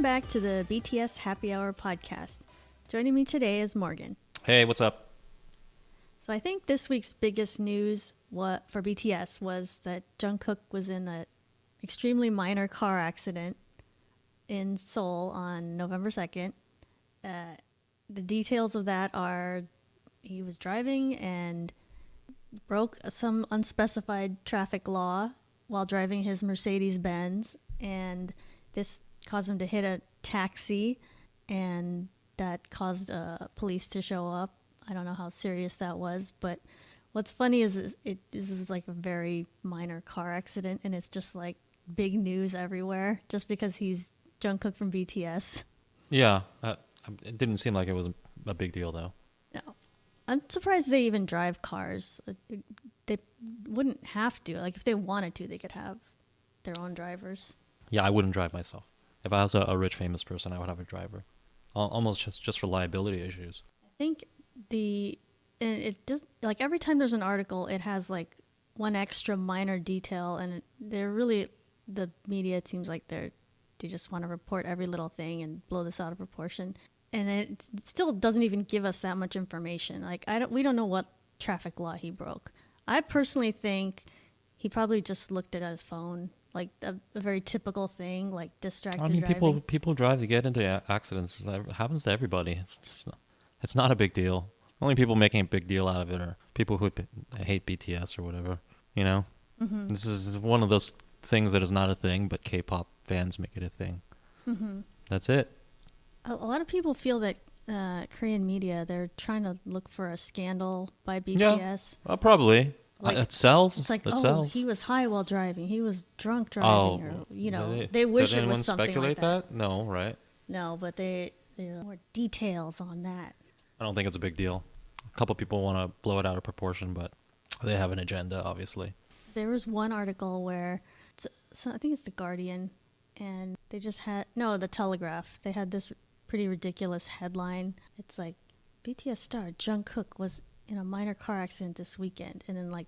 Welcome back to the BTS Happy Hour podcast. Joining me today is Morgan. Hey, what's up? So I think this week's biggest news for BTS was that Jungkook was in an extremely minor car accident in Seoul on November 2nd. The details of that are he was driving and broke some unspecified traffic law while driving his Mercedes-Benz, and this caused him to hit a taxi, and that caused police to show up. I don't know how serious that was, but what's funny is this is like a very minor car accident, and it's just like big news everywhere just because he's Jungkook from BTS. Yeah, it didn't seem like it was a big deal, though. No. I'm surprised they even drive cars. They wouldn't have to. Like, if they wanted to, they could have their own drivers. Yeah, I wouldn't drive myself. If I was a rich, famous person, I would have a driver. Almost just for liability issues. I think it just, like, every time there's an article, it has, like, one extra minor detail, and the media, it seems like they just want to report every little thing and blow this out of proportion. And it still doesn't even give us that much information. Like, we don't know what traffic law he broke. I personally think he probably just looked at his phone, like a very typical thing, like distracted driving. people drive to get into accidents. It happens to everybody. It's not a big deal. Only people making a big deal out of it are people who hate BTS or whatever. You know, This is one of those things that is not a thing, but K-pop fans make it a thing. Mm-hmm. That's it. A lot of people feel that Korean media, they're trying to look for a scandal by BTS. Yeah, probably. Like, it sells. It's like, it sells. He was high while driving. He was drunk driving. They wish it was something speculate like that. No, right? No, but they more details on that. I don't think it's a big deal. A couple people want to blow it out of proportion, but they have an agenda, obviously. There was one article where, I think it's The Guardian, and they just had, no, The Telegraph. They had this pretty ridiculous headline. It's like, BTS star Jungkook was in a minor car accident this weekend, and then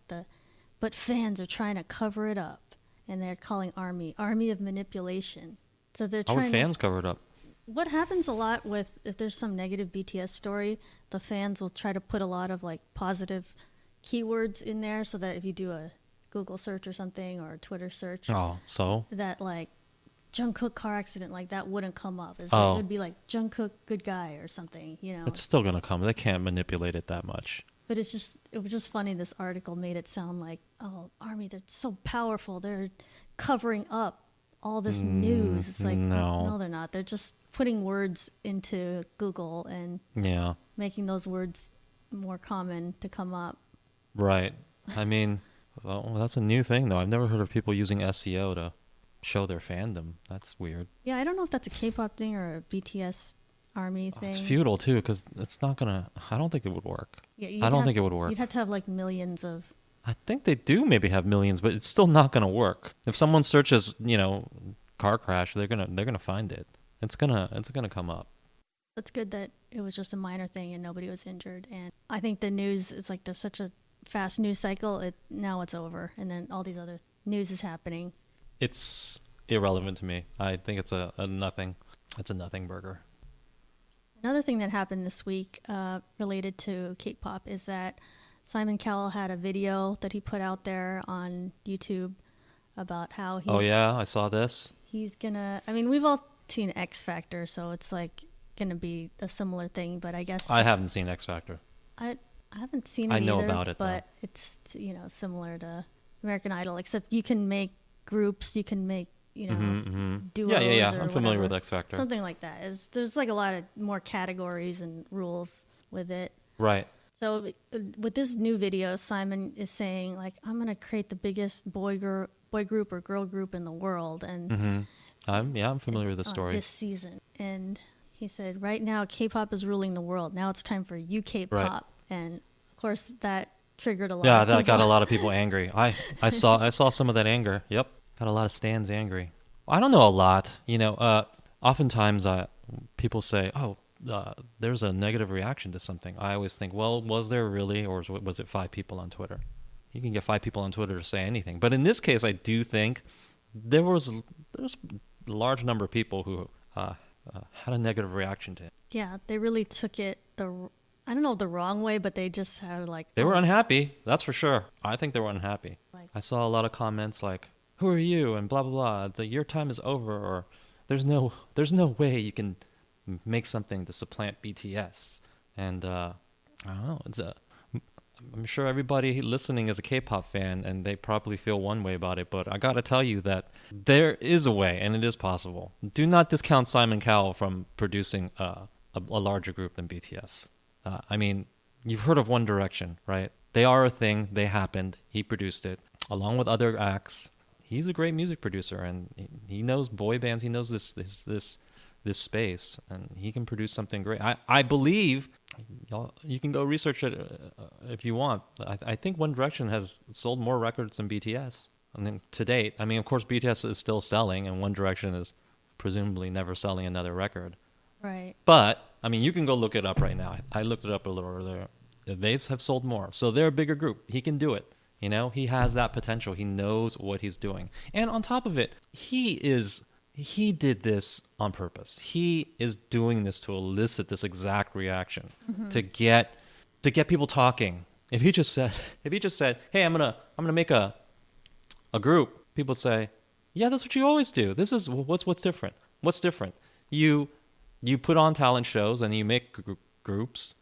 but fans are trying to cover it up, and they're calling army of manipulation. So they're trying. How would fans cover it up? What happens a lot if there's some negative BTS story, the fans will try to put a lot of like positive keywords in there, so that if you do a Google search or something or a Twitter search, that like Jungkook car accident, like that wouldn't come up. It would be like Jungkook good guy or something, It's still gonna come. They can't manipulate it that much. But it was just funny. This article made it sound like, oh, army, they're so powerful. They're covering up all this news. It's like, no, they're not. They're just putting words into Google and making those words more common to come up. Right. I mean, well, that's a new thing, though. I've never heard of people using SEO to show their fandom. That's weird. Yeah, I don't know if that's a K-pop thing or a BTS army thing. It's futile, too, because it's not going to... I don't think it would work. Yeah, I don't think it would work. You'd have to have, like, millions of... I think they do maybe have millions, but it's still not going to work. If someone searches, car crash, they're gonna find it. It's gonna come up. It's good that it was just a minor thing and nobody was injured. And I think the news is like there's such a fast news cycle. Now it's over, and then all these other news is happening. It's irrelevant to me. I think it's a nothing. It's a nothing burger. Another thing that happened this week related to K-pop is that Simon Cowell had a video that he put out there on YouTube about how he's... Oh, yeah? I saw this. He's gonna... I mean, we've all seen X Factor, so it's like gonna be a similar thing, but I guess... I haven't seen X Factor. I haven't seen it I know either, about it, but though. It's, similar to American Idol, except you can make groups, you can make... duos. Yeah. Or I'm familiar whatever. with X Factor. Something like that. There's like a lot of more categories and rules with it. Right. So with this new video, Simon is saying like, I'm gonna create the biggest boy group or girl group in the world, and I'm familiar with the story. This season, and he said, right now K-pop is ruling the world. Now it's time for UK pop, Right. And of course that triggered a lot. Yeah, of that people. got a lot of people angry. I saw some of that anger. Yep, got a lot of stans angry. I don't know a lot. Oftentimes people say, oh, there's a negative reaction to something. I always think, well, was there really, or was it 5 people on Twitter? You can get 5 people on Twitter to say anything. But in this case, I do think there's a large number of people who had a negative reaction to it. Yeah, they really took it I don't know the wrong way, but they just had like They were unhappy, that's for sure. I think they were unhappy. like I saw a lot of comments like, "Who are you?" and blah blah blah. Your time is over, or there's no way you can make something to supplant BTS. And I don't know. I'm sure everybody listening is a K-pop fan, and they probably feel one way about it. But I gotta tell you that there is a way, and it is possible. Do not discount Simon Cowell from producing a larger group than BTS. I mean, you've heard of One Direction, right? They are a thing. They happened. He produced it along with other acts. He's a great music producer, and he knows boy bands. He knows this space, and he can produce something great. I believe, you can go research it if you want. I think One Direction has sold more records than BTS. I mean, to date. I mean, of course, BTS is still selling, and One Direction is presumably never selling another record. right. But I mean, you can go look it up right now. I looked it up a little earlier. They have sold more, so they're a bigger group. He can do it. You know, he has that potential. He knows what he's doing, and on top of it, he did this on purpose. He is doing this to elicit this exact reaction, to get people talking. If he just said, "Hey, I'm gonna make a group," people say, "Yeah, that's what you always do. This is what's different. What's different? You put on talent shows and you make groups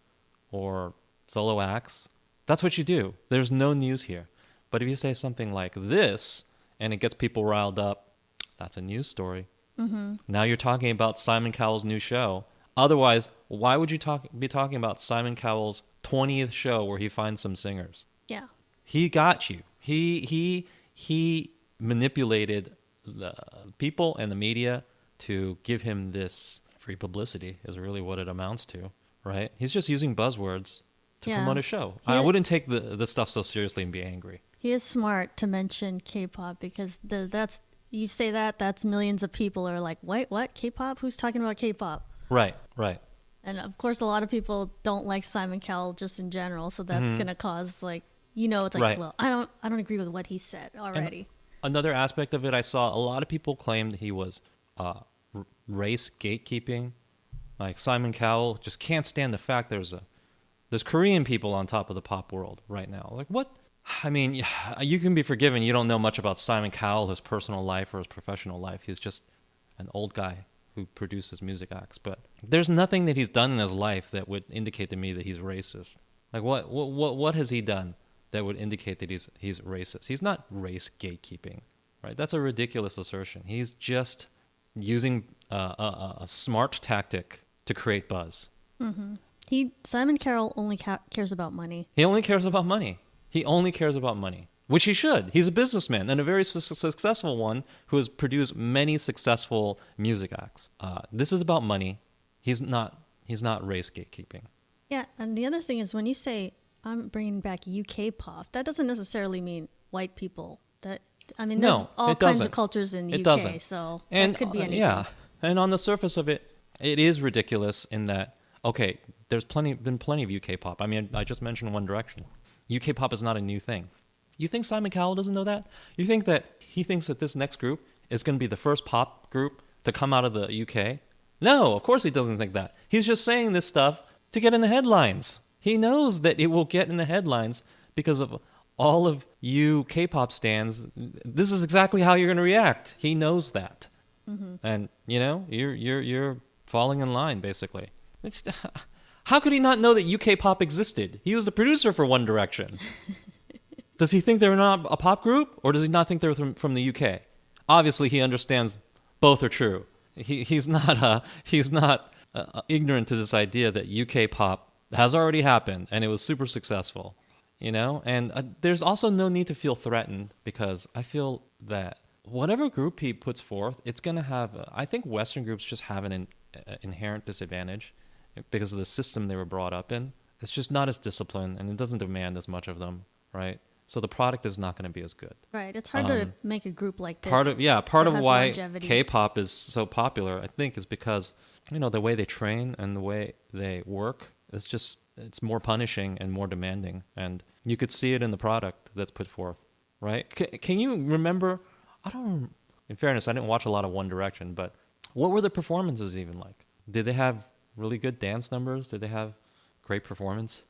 or solo acts. That's what you do. There's no news here. But if you say something like this and it gets people riled up, that's a news story. Now you're talking about Simon Cowell's new show. Otherwise, why would you be talking about Simon Cowell's 20th show where he finds some singers? Yeah. He got you. He manipulated the people and the media to give him this free publicity is really what it amounts to, right? He's just using buzzwords to promote a show. I wouldn't take the stuff so seriously and be angry. He is smart to mention K-pop because you say that's millions of people are like, wait, what? K-pop? Who's talking about K-pop? Right. And of course, a lot of people don't like Simon Cowell just in general, so that's gonna cause it's like, well, I don't agree with what he said already. And another aspect of it, I saw a lot of people claimed he was race gatekeeping. Like Simon Cowell just can't stand the fact there's Korean people on top of the pop world right now. Like what? I mean, you can be forgiven. You don't know much about Simon Cowell, his personal life or his professional life. He's just an old guy who produces music acts. But there's nothing that he's done in his life that would indicate to me that he's racist. Like what has he done that would indicate that he's racist? He's not race gatekeeping, right? That's a ridiculous assertion. He's just using a smart tactic to create buzz. Simon Cowell only cares about money. He only cares about money. Which he should. He's a businessman and a very successful one who has produced many successful music acts. This is about money. He's not race gatekeeping. Yeah, and the other thing is when you say I'm bringing back UK pop, that doesn't necessarily mean white people. There's all kinds of cultures in the UK, so that could be anything. Yeah, and on the surface of it, it is ridiculous in that, okay, there's been plenty of UK pop. I mean, I just mentioned One Direction. UK pop is not a new thing. You think Simon Cowell doesn't know that? You think that he thinks that this next group is going to be the first pop group to come out of the UK? No, of course he doesn't think that. He's just saying this stuff to get in the headlines. He knows that it will get in the headlines because of all of you K-pop stans. This is exactly how you're going to react. He knows that. And, you're falling in line, basically. How could he not know that UK pop existed? He was the producer for One Direction. Does he think they're not a pop group, or does he not think they're from the UK? Obviously, he understands both are true. He's not ignorant to this idea that UK pop has already happened, and it was super successful. And there's also no need to feel threatened, because I feel that whatever group he puts forth, it's going to have... I think Western groups just have an inherent disadvantage because of the system they were brought up in. It's just not as disciplined, and it doesn't demand as much of them, right? So the product is not going to be as good. Right. It's hard to make a group like this. Part of why longevity. K-pop is so popular, I think, is because the way they train and the way they work is just, it's more punishing and more demanding, and you could see it in the product that's put forth, right? Can you remember? In fairness, I didn't watch a lot of One Direction, but What were the performances even like? Did they have really good dance numbers? Did they have great performance?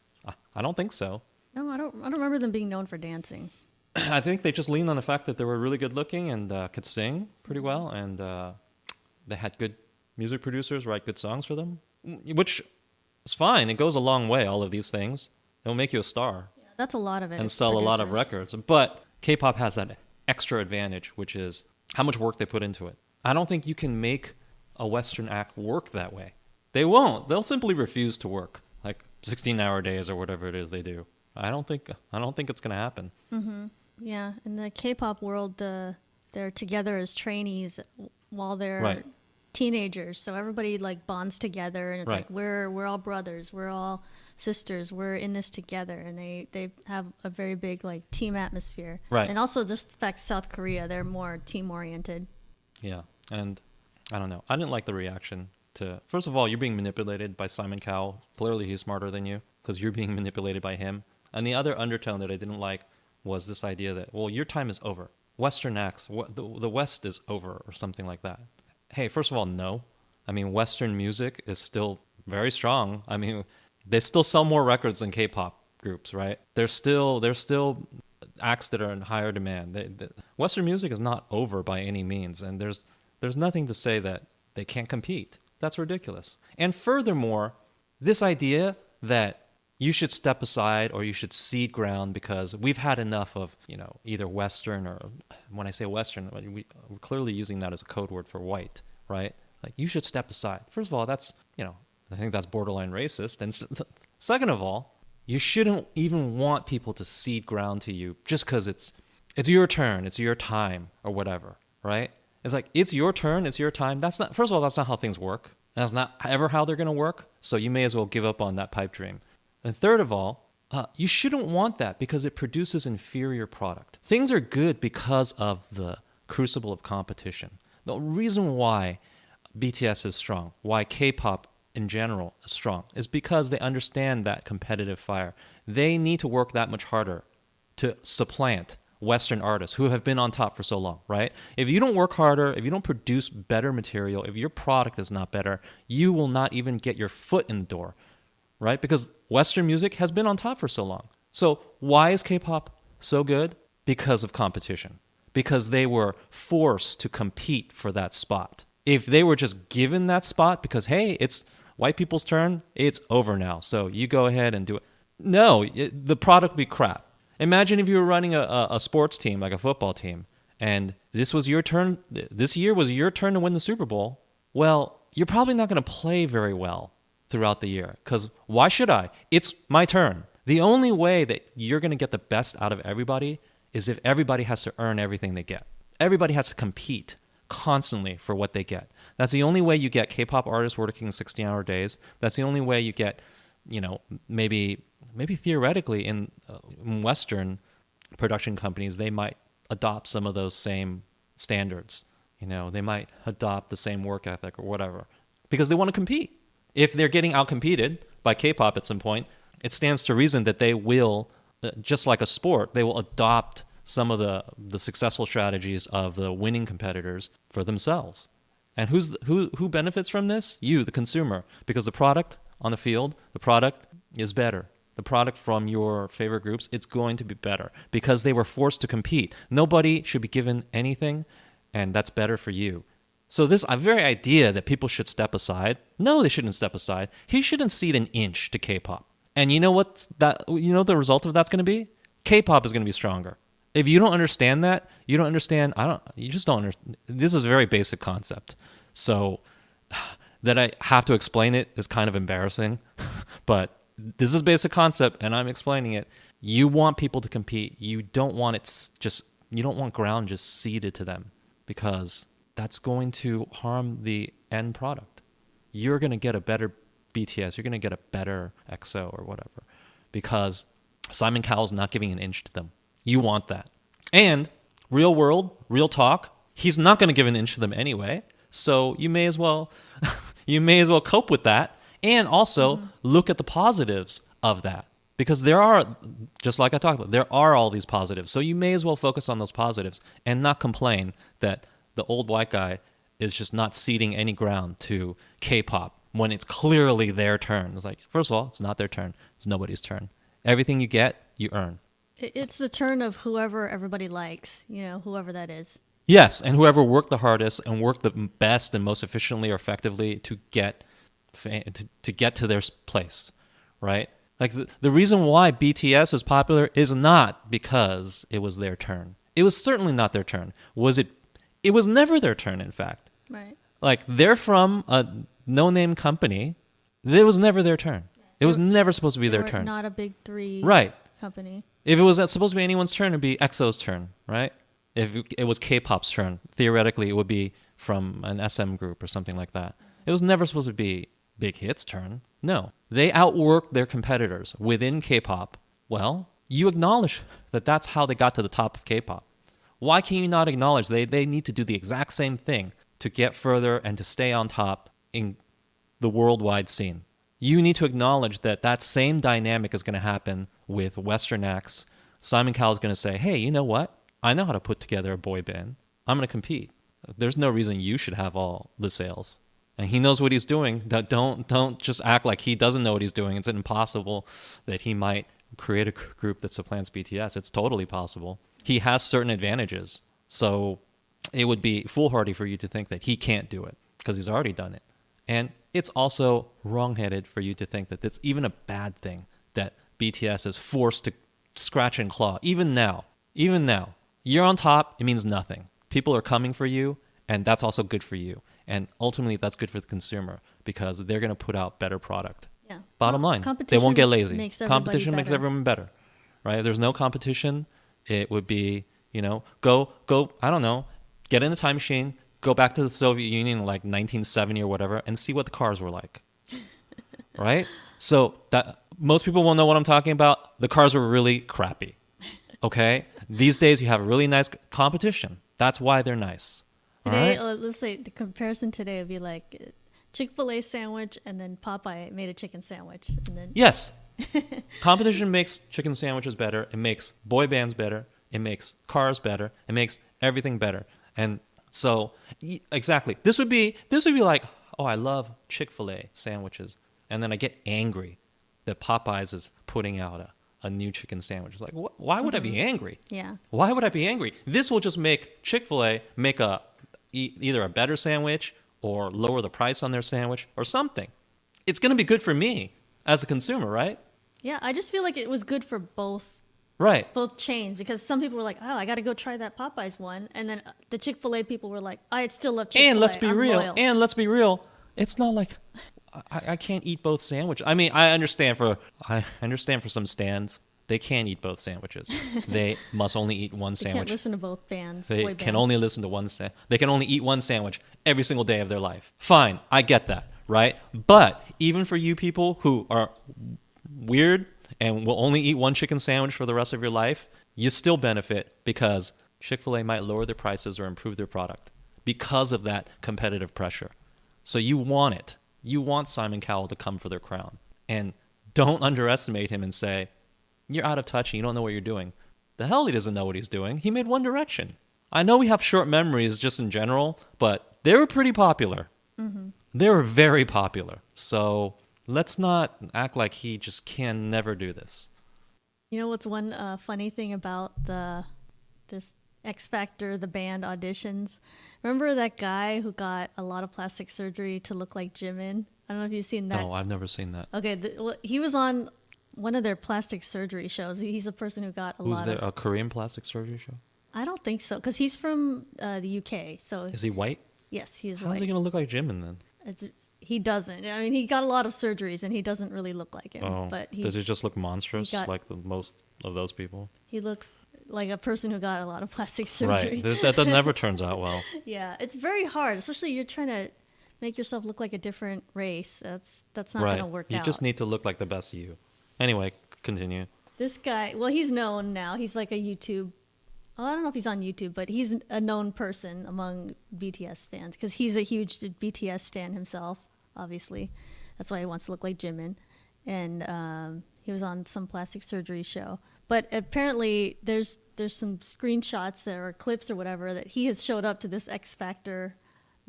I don't think so. No, I don't remember them being known for dancing. I think they just leaned on the fact that they were really good looking and could sing pretty well, and they had good music producers write good songs for them, which is fine. It goes a long way, all of these things. It'll make you a star Yeah, that's a lot of it. and is sell a lot of producers. records. But K-pop has that extra advantage, which is how much work they put into it. I don't think you can make a Western act work that way. They won't. They'll simply refuse to work, like 16-hour days or whatever it is they do. I don't think it's going to happen. Yeah, in the K-pop world, they're together as trainees while they're Right. teenagers. So everybody like bonds together, and it's Right. like we're all brothers, we're all sisters, we're in this together, and they have a very big like team atmosphere. Right. And also just the fact South Korea, they're more team oriented. Yeah, and I don't know. I didn't like the reaction to. First of all, you're being manipulated by Simon Cowell. Clearly, he's smarter than you because you're being manipulated by him. And the other undertone that I didn't like was this idea that, well, your time is over. Western acts, the West is over, or something like that. Hey, first of all, no. I mean, Western music is still very strong. I mean, they still sell more records than K-pop groups, right? There's still acts that are in higher demand. Western music is not over by any means, and there's nothing to say that they can't compete. That's ridiculous. And furthermore, this idea that you should step aside or you should cede ground because we've had enough of, either Western, or when I say Western, we're clearly using that as a code word for white, right? Like, you should step aside. First of all, that's, I think that's borderline racist. And second of all, you shouldn't even want people to cede ground to you just because it's your turn, it's your time, or whatever, right? It's like, it's your turn, it's your time. First of all, that's not how things work. That's not ever how they're going to work. So you may as well give up on that pipe dream. And third of all, you shouldn't want that because it produces inferior product. Things are good because of the crucible of competition. The reason why BTS is strong, why K-pop in general is strong, is because they understand that competitive fire. They need to work that much harder to supplant Western artists who have been on top for so long, right? If you don't work harder, if you don't produce better material, if your product is not better, you will not even get your foot in the door, right? Because Western music has been on top for so long. So why is K-pop so good? Because of competition. Because they were forced to compete for that spot. If they were just given that spot because, hey, it's white people's turn, it's over now, so you go ahead and do it. No, the product would be crap. Imagine if you were running a sports team, like a football team, and this was your turn. This year was your turn to win the Super Bowl. Well, you're probably not going to play very well throughout the year, because why should I? It's my turn. The only way that you're going to get the best out of everybody is if everybody has to earn everything they get. Everybody has to compete constantly for what they get. That's the only way you get K-pop artists working 16-hour days. That's the only way you get, maybe theoretically in Western production companies, they might adopt some of those same standards. They might adopt the same work ethic or whatever because they want to compete. If they're getting outcompeted by K-pop at some point, it stands to reason that they will, just like a sport, they will adopt some of the successful strategies of the winning competitors for themselves. And who benefits from this? You, the consumer, because the product on the field, the product is better. The product from your favorite groups, it's going to be better because they were forced to compete. Nobody should be given anything, and that's better for you. So this very idea that people should step aside, no, they shouldn't step aside. He shouldn't cede an inch to K-pop. And you know what the result of that's going to be? K-pop is going to be stronger. If you don't understand that, you just don't understand. This is a very basic concept. So that I have to explain it is kind of embarrassing, but this is basic concept and I'm explaining it. You want people to compete. You don't want ground just ceded to them because that's going to harm the end product. You're going to get a better BTS. You're going to get a better EXO or whatever because Simon Cowell's not giving an inch to them. You want that. And real world, real talk, he's not going to give an inch to them anyway. So you may as well cope with that and also look at the positives of that. Because there are, just like I talked about, there are all these positives. So you may as well focus on those positives and not complain that the old white guy is just not ceding any ground to K-pop when it's clearly their turn. It's like, first of all, it's not their turn. It's nobody's turn. Everything you get, you earn. It's the turn of whoever everybody likes, whoever that is. Yes, and whoever worked the hardest and worked the best and most efficiently or effectively to get to their place, right? Like the reason why BTS is popular is not because it was their turn. It was certainly not their turn. It was never their turn, in fact. Right. Like, they're from a no-name company. It was never their turn. It was never supposed to be their turn. Not a big three Right. company. If it was supposed to be anyone's turn, it'd be EXO's turn, right? If it was K-pop's turn, theoretically, it would be from an SM group or something like that. It was never supposed to be Big Hit's turn. No. They outworked their competitors within K-pop. Well, you acknowledge that that's how they got to the top of K-pop. Why can you not acknowledge they need to do the exact same thing to get further and to stay on top in the worldwide scene? You need to acknowledge that that same dynamic is going to happen with Western acts. Simon Cowell is going to say, hey, you know what? I know how to put together a boy band. I'm going to compete. There's no reason you should have all the sales. And he knows what he's doing. Don't just act like he doesn't know what he's doing. It's impossible that he might create a group that supplants BTS. It's totally possible. He has certain advantages. So it would be foolhardy for you to think that he can't do it because he's already done it. And it's also wrong-headed for you to think that it's even a bad thing that BTS is forced to scratch and claw. Even now, you're on top, it means nothing. People are coming for you, and that's also good for you. And ultimately, that's good for the consumer because they're going to put out better product. Yeah. Bottom line, they won't get lazy. Competition makes everyone better, right? If there's no competition, it would be, go, I don't know, get in a time machine, go back to the Soviet Union in like 1970 or whatever, and see what the cars were like, right? So that most people won't know what I'm talking about. The cars were really crappy, okay? These days, you have a really nice competition. That's why they're nice. Today, all right? let's say the comparison today would be like Chick-fil-A sandwich and then Popeye made a chicken sandwich. And then Yes. Competition makes chicken sandwiches better. It makes boy bands better. It makes cars better. It makes everything better. And so, exactly. This would be like, oh, I love Chick-fil-A sandwiches. And then I get angry that Popeyes is putting out a new chicken sandwich. It's like, why would I be angry? Yeah. Why would I be angry? This will just make Chick-fil-A make either a better sandwich or lower the price on their sandwich or something. It's going to be good for me as a consumer, right? Yeah, I just feel like it was good for both chains because some people were like, oh, I got to go try that Popeyes one. And then the Chick-fil-A people were like, I still love Chick-fil-A. And let's be I'm real. loyal. And let's be real. It's not like I can't eat both sandwiches. I mean, I understand for some stands, they can't eat both sandwiches. They must only eat one They sandwich. can't listen to both bands. They boy can bands. only listen to one They can only eat one sandwich every single day of their life. Fine, I get that, right? But even for you people who are weird and will only eat one chicken sandwich for the rest of your life, you still benefit because Chick-fil-A might lower their prices or improve their product because of that competitive pressure. So you want it. You want Simon Cowell to come for their crown. And don't underestimate him and say, you're out of touch and you don't know what you're doing. The hell he doesn't know what he's doing. He made One Direction. I know we have short memories just in general, but they were pretty popular. Mm-hmm. They were very popular. So let's not act like he just can never do this. You know what's one funny thing about this X Factor, the band auditions? Remember that guy who got a lot of plastic surgery to look like Jimin? I don't know if you've seen that. No, I've never seen that. Okay, he was on one of their plastic surgery shows. He's a person who got Who's there? A Korean plastic surgery show? I don't think so, because he's from the UK. So Is he white? yes, he's How's white. he going to look like Jimin then? He doesn't. I mean, he got a lot of surgeries, and he doesn't really look like him. Oh, But does he just look monstrous like the most of those people? he looks like a person who got a lot of plastic surgery. Right. That never turns out well. Yeah, it's very hard, especially you're trying to make yourself look like a different race. That's not Right. going to work out. You just need to look like the best you. Anyway, continue. This guy, well, he's known now. He's like a YouTube. Well, I don't know if he's on YouTube, but he's a known person among BTS fans because he's a huge BTS stan himself. Obviously, that's why he wants to look like Jimin. And he was on some plastic surgery show. But apparently, there's some screenshots or clips or whatever that he has showed up to this X Factor,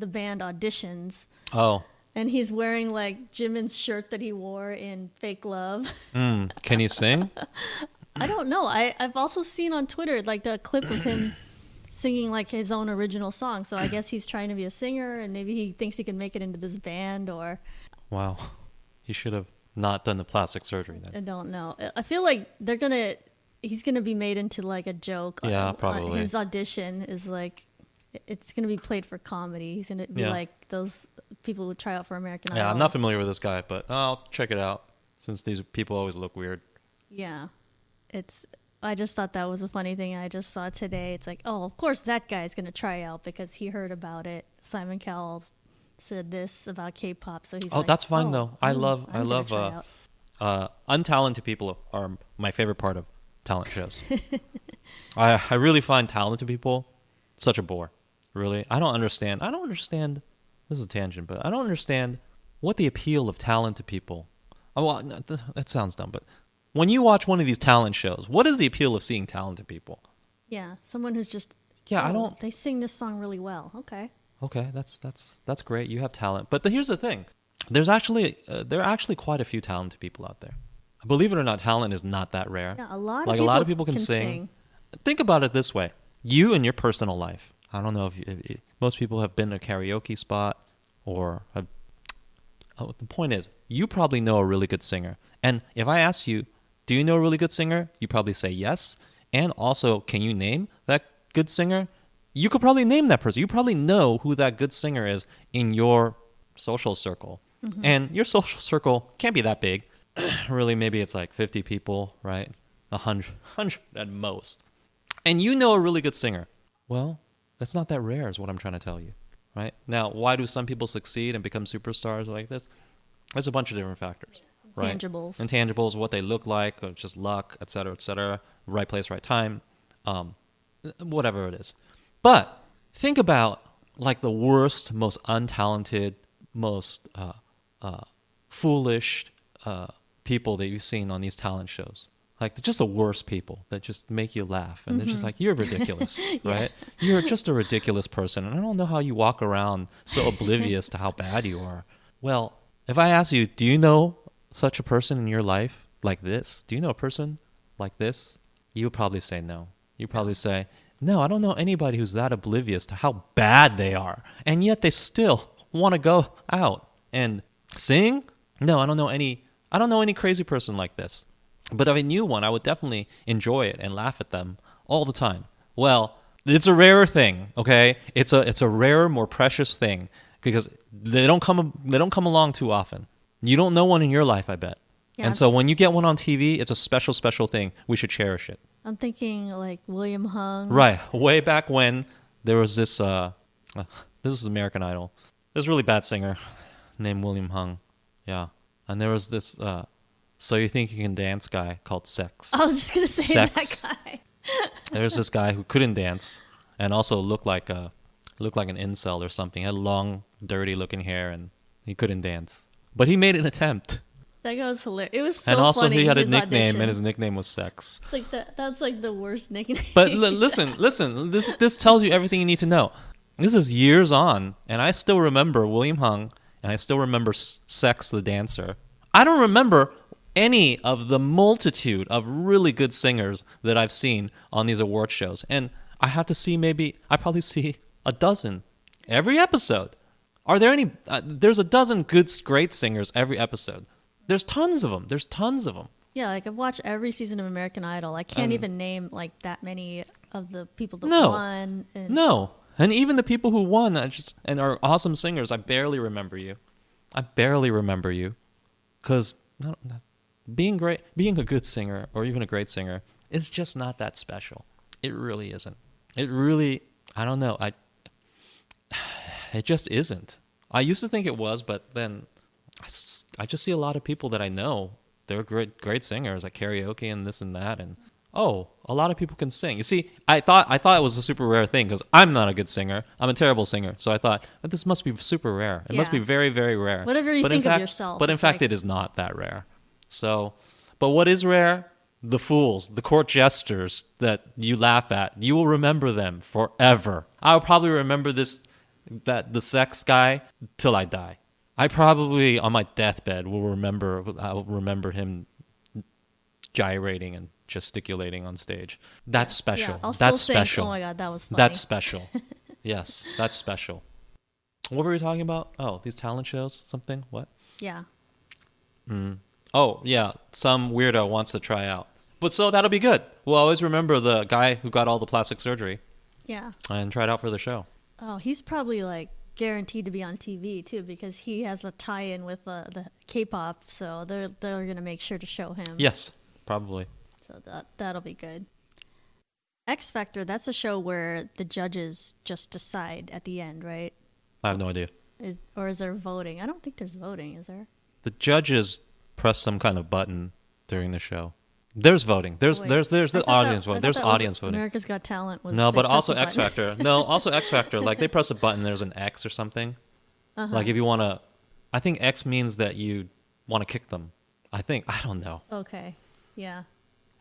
the band auditions. Oh, And he's wearing like Jimin's shirt that he wore in Fake Love. can he sing? I don't know. I've also seen on Twitter like the clip of him singing like his own original song. So I guess he's trying to be a singer, and maybe he thinks he can make it into this band, or Wow, he should have not done the plastic surgery then. I don't know. I feel like he's gonna be made into like a joke. Yeah, probably. His audition is like, it's gonna be played for comedy. He's gonna be like those people who try out for American Idol. Yeah, I'm not familiar with this guy, but I'll check it out since these people always look weird. Yeah, I just thought that was a funny thing I just saw today. It's like, oh, of course that guy's gonna try out because he heard about it. Simon Cowell said this about K-pop, so he's like, that's fine oh, though. I love untalented people are my favorite part of talent shows. I really find talented people such a bore. Really, I don't understand. This is a tangent, but I don't understand what the appeal of talented people. Oh, well, that sounds dumb, but when you watch one of these talent shows, what is the appeal of seeing talented people? Yeah, someone who's just I don't. They sing this song really well. Okay, that's great. You have talent, but here's the thing: there are actually quite a few talented people out there. Believe it or not, talent is not that rare. Yeah, a lot of people can sing. Think about it this way: you in your personal life. I don't know if most people have been to a karaoke spot or have. Oh, the point is, you probably know a really good singer, and if I ask you, do you know a really good singer? You probably say yes. And also, can you name that good singer? You could probably name that person. You probably know who that good singer is in your social circle. Mm-hmm. And your social circle can't be that big. Really, maybe it's like 50 people, right? 100 at most. And you know a really good singer. Well, that's not that rare is what I'm trying to tell you, right? Now, why do some people succeed and become superstars like this? There's a bunch of different factors. Right? Intangibles, what they look like, or just luck, et cetera, right place, right time, whatever it is. But think about like the worst, most untalented, most foolish people that you've seen on these talent shows. Like they're just the worst people that just make you laugh. And they're just like, you're ridiculous, right? You're just a ridiculous person. And I don't know how you walk around so oblivious to how bad you are. Well, if I ask you, do you know such a person in your life like this? Do you know a person like this? You would probably say no. You probably say, no, I don't know anybody who's that oblivious to how bad they are. And yet they still want to go out and sing? No, I don't know any crazy person like this. But if I knew one, I would definitely enjoy it and laugh at them all the time. Well, it's a rarer thing, okay? It's a rarer, more precious thing because they don't come along too often. You don't know one in your life, I bet. Yeah. And so when you get one on TV, it's a special, special thing. We should cherish it. I'm thinking like William Hung. Right. Way back when there was this was American Idol. This really bad singer named William Hung. Yeah. And there was this So You Think You Can Dance guy called Sex. I was just going to say Sex. That guy. There's this guy who couldn't dance and also looked like an incel or something. He had long, dirty looking hair and he couldn't dance. But he made an attempt. That guy was hilarious. It was so funny. And also funny, he had a nickname, and his nickname was Sex. It's like that's like the worst nickname. But listen. This tells you everything you need to know. This is years on, and I still remember William Hung, and I still remember Sex the dancer. I don't remember any of the multitude of really good singers that I've seen on these award shows. And I have to see I probably see a dozen every episode. Are there any? There's a dozen great singers every episode. There's tons of them. Yeah, like I've watched every season of American Idol. I can't even name like that many of the people that won. No, and even the people who won and are awesome singers, I barely remember you. Because being a good singer or even a great singer is just not that special. It really isn't. It really, I don't know. It just isn't. I used to think it was, but then I just see a lot of people that I know. They're great singers at karaoke and this and that. And, a lot of people can sing. You see, I thought it was a super rare thing because I'm not a good singer. I'm a terrible singer. So I thought, but this must be super rare. It must be very, very rare. Whatever you think of yourself. But in fact, it is not that rare. So, but what is rare? The fools, the court jesters that you laugh at. You will remember them forever. I will probably remember this that the sex guy till I die. I probably on my deathbed I'll remember him gyrating and gesticulating on stage. That's special. Yeah, I'll That's still think, special. oh my god, that was funny. That's special. Yes, that's special. What were we talking about? Oh, these talent shows, something? What? Yeah. Oh, yeah, some weirdo wants to try out. But so that'll be good. We'll always remember the guy who got all the plastic surgery Yeah. and tried out for the show. Oh, he's probably like guaranteed to be on TV too because he has a tie-in with the K-pop, so they're gonna make sure to show him. Yes, probably. So that'll be good. X Factor, that's a show where the judges just decide at the end, right? I have no idea. Or is there voting? I don't think there's voting, is there? The judges press some kind of button during the show. There's voting. There's Wait, the audience voting. There's audience voting. America's Got Talent was No, they but press also a X button. Factor. No, also X Factor. Like they press a button, there's an X or something. Like if you want to, I think X means that you want to kick them. I don't know. Okay. Yeah.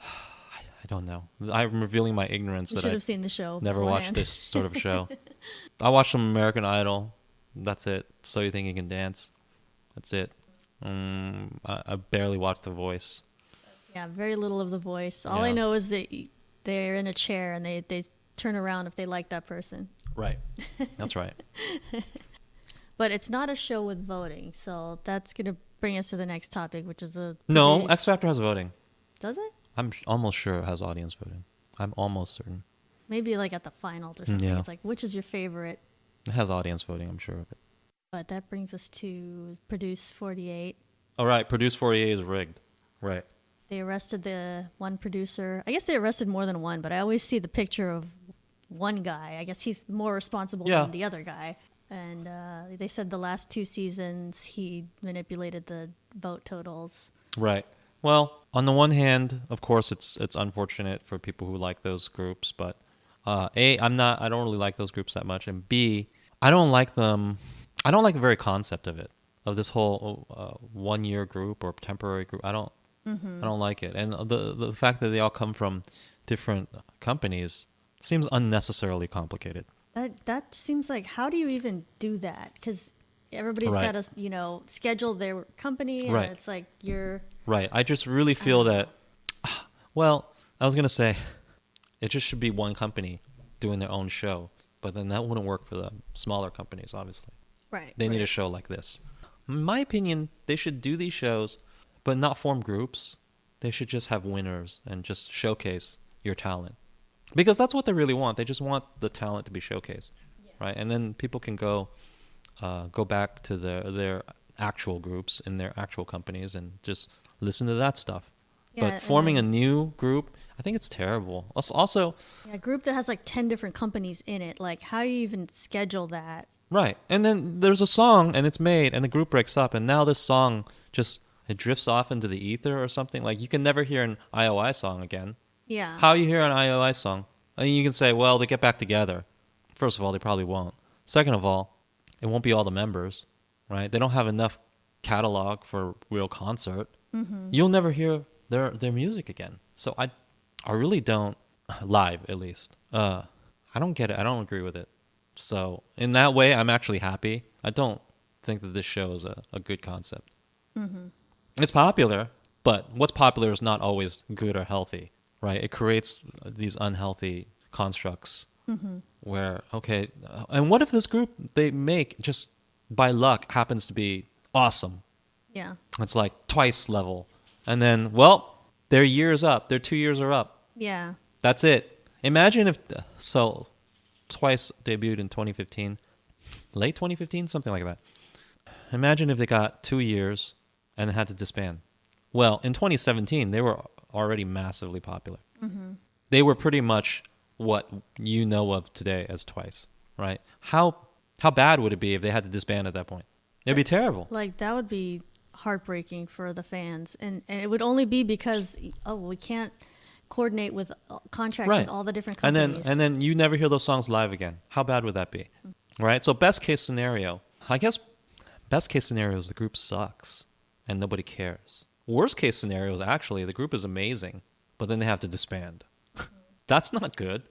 I don't know. I'm revealing my ignorance You that should I have seen the show. never watched beforehand. this sort of show. I watched some American Idol. That's it. So You Think You Can Dance. That's it. I barely watched The Voice. Yeah, very little of The Voice. All I Yeah. know is that they're in a chair and they turn around if they like that person. Right. That's right. But it's not a show with voting, so that's going to bring us to the next topic, which is the No, produced- X Factor has voting. Does it? I'm almost sure it has audience voting. I'm almost certain. Maybe like at the finals or something. Yeah. It's like, which is your favorite? It has audience voting, I'm sure of it. But that brings us to Produce 48. All right, Produce 48 is rigged. Right. They arrested the one producer. I guess they arrested more than one, but I always see the picture of one guy. I guess he's more responsible Yeah. than the other guy. And they said the last 2 seasons he manipulated the vote totals. Right. Well, on the one hand, of course, it's unfortunate for people who like those groups, but A, I don't really like those groups that much, and B, I don't like them. I don't like the very concept of it, of this whole 1-year group or temporary group. I don't like it, and the fact that they all come from different companies seems unnecessarily complicated. That seems like, how do you even do that? Because everybody's Right. got to, schedule their company, and Right. it's like you're. Right. I just really feel that. Well, I was gonna say, it just should be one company doing their own show, but then that wouldn't work for the smaller companies. Obviously, Right. they need a show like this. In my opinion, they should do these shows, but not form groups. They should just have winners and just showcase your talent, because that's what they really want. They just want the talent to be showcased, right? And then people can go back to their actual groups in their actual companies and just listen to that stuff. Yeah, But and forming a then- new group, I think it's terrible. Also, Yeah, a group that has like 10 different companies in it. Like, how do you even schedule that? right. And then there's a song and it's made and the group breaks up and now this song it drifts off into the ether or something. Like you can never hear an IOI song again. Yeah. How you hear an IOI song? I mean, you can say, well, they get back together. First of all, they probably won't. Second of all, it won't be all the members, right? They don't have enough catalog for a real concert. You'll never hear their music again. So I really don't, live at least. I don't get it. I don't agree with it. So in that way, I'm actually happy. I don't think that this show is a good concept. It's popular, but what's popular is not always good or healthy, right? It creates these unhealthy constructs where, okay, and what if this group they make just by luck happens to be awesome? Yeah. It's like Twice level. And then, well, their year's up. Their 2 years are up. Yeah. That's it. Imagine if, so Twice debuted in 2015, late 2015, something like that. Imagine if they got 2 years and had to disband. Well, in 2017, they were already massively popular. They were pretty much what you know of today as Twice, right? How bad would it be if they had to disband at that point? It'd be terrible. Like, that would be heartbreaking for the fans. And it would only be because, we can't coordinate with contracts Right. with all the different And companies. then you never hear those songs live again. How bad would that be? Right? So best case scenario, I guess best case scenario is the group sucks and nobody cares. Worst case scenario is actually the group is amazing, but then they have to disband. That's not good.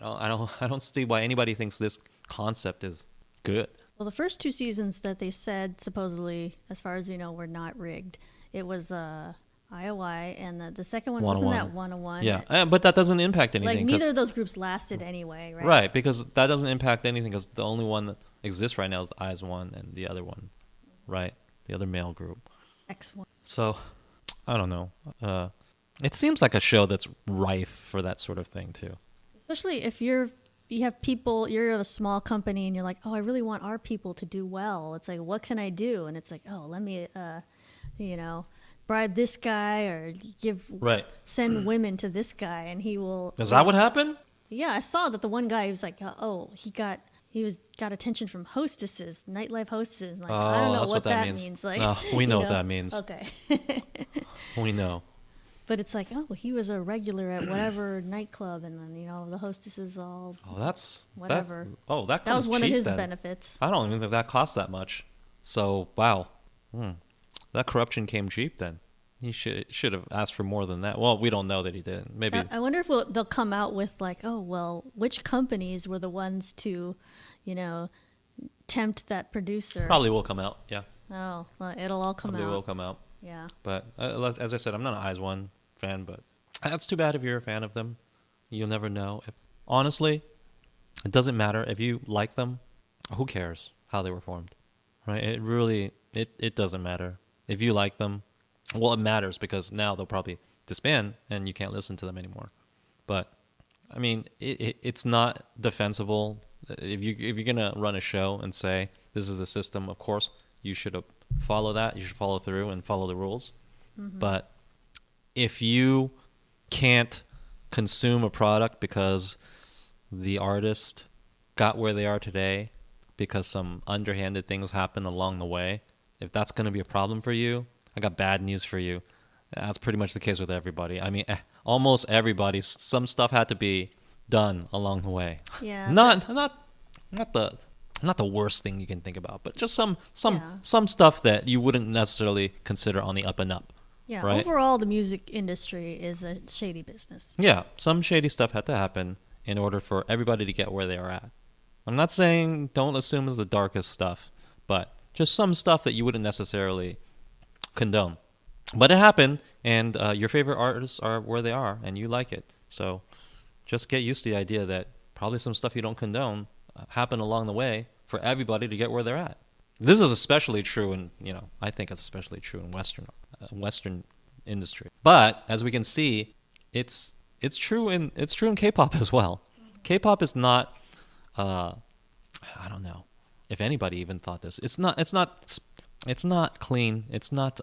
I don't see why anybody thinks this concept is good. Well, the first two seasons that they said supposedly, as far as we know, were not rigged. It was IOI, and the second one wasn't that 101. Yeah, but that doesn't impact Like anything. neither of those groups lasted anyway, right? Right, because that doesn't impact anything because the only one that exists right now is the Eyes One and the other one, right? The other male group. X1. So, I don't know. It seems like a show that's rife for that sort of thing too. Especially if you have people, you're a small company and you're like, oh, I really want our people to do well. It's like, what can I do? And it's like, oh, let me, bribe this guy or send women to this guy and he will. Is that what happened? Yeah, I saw that the one guy was like, he got attention from hostesses, nightlife hostesses. Like, I don't know what that means. Like, no, we know what that means. Okay. We know. But it's like, he was a regular at whatever nightclub, and then the hostesses all. Oh, that's whatever. That was one of his then. benefits. I don't even think that cost that much. So wow, that corruption came cheap then. He should have asked for more than that. Well, we don't know that he did. Maybe. I wonder if they'll come out with like, which companies were the ones to, tempt that producer. Probably will come out. Yeah. Oh, well, it'll all come out. Probably will come out. Yeah. But as I said, I'm not an Eyes One fan, but that's too bad if you're a fan of them. You'll never know. Honestly, it doesn't matter if you like them. Who cares how they were formed, right? It really it doesn't matter if you like them. Well, it matters because now they'll probably disband and you can't listen to them anymore. But I mean, it's not defensible if you're gonna run a show and say this is the system. Of course, you should follow that. You should follow through and follow the rules. Mm-hmm. But if you can't consume a product because the artist got where they are today because some underhanded things happened along the way, if that's going to be a problem for you, I got bad news for you. That's pretty much the case with everybody. I mean, almost everybody. Some stuff had to be done along the way. Yeah. Not the worst thing you can think about, but just some stuff that you wouldn't necessarily consider on the up and up. Yeah. Right? Overall, the music industry is a shady business. Yeah. Some shady stuff had to happen in order for everybody to get where they are at. I'm not saying don't assume it's the darkest stuff, but just some stuff that you wouldn't necessarily condone. But it happened, and your favorite artists are where they are, and you like it. So just get used to the idea that probably some stuff you don't condone happened along the way for everybody to get where they're at. This is especially true in, I think it's especially true in Western industry. But as we can see, it's true in K-pop as well. K-pop is not, I don't know if anybody even thought this. It's not clean. It's not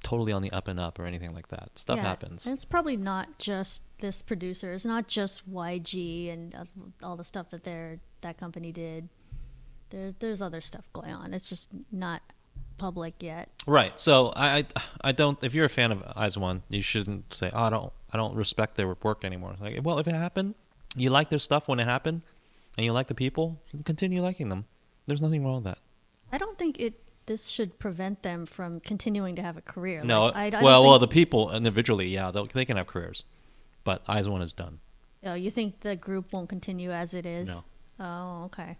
totally on the up and up or anything like that. Stuff happens. And it's probably not just this producer. It's not just YG and all the stuff that company did. There's other stuff going on. It's just not public yet. Right. So I don't. If you're a fan of Eyes One, you shouldn't say, "Oh, I don't respect their work anymore." Like, well, if it happened, you like their stuff when it happened, and you like the people, you continue liking them. There's nothing wrong with that. I don't think this should prevent them from continuing to have a career. No. Like, well, the people individually, yeah, they can have careers, but Eyes One is done. Oh, you think the group won't continue as it is? No. Oh, okay.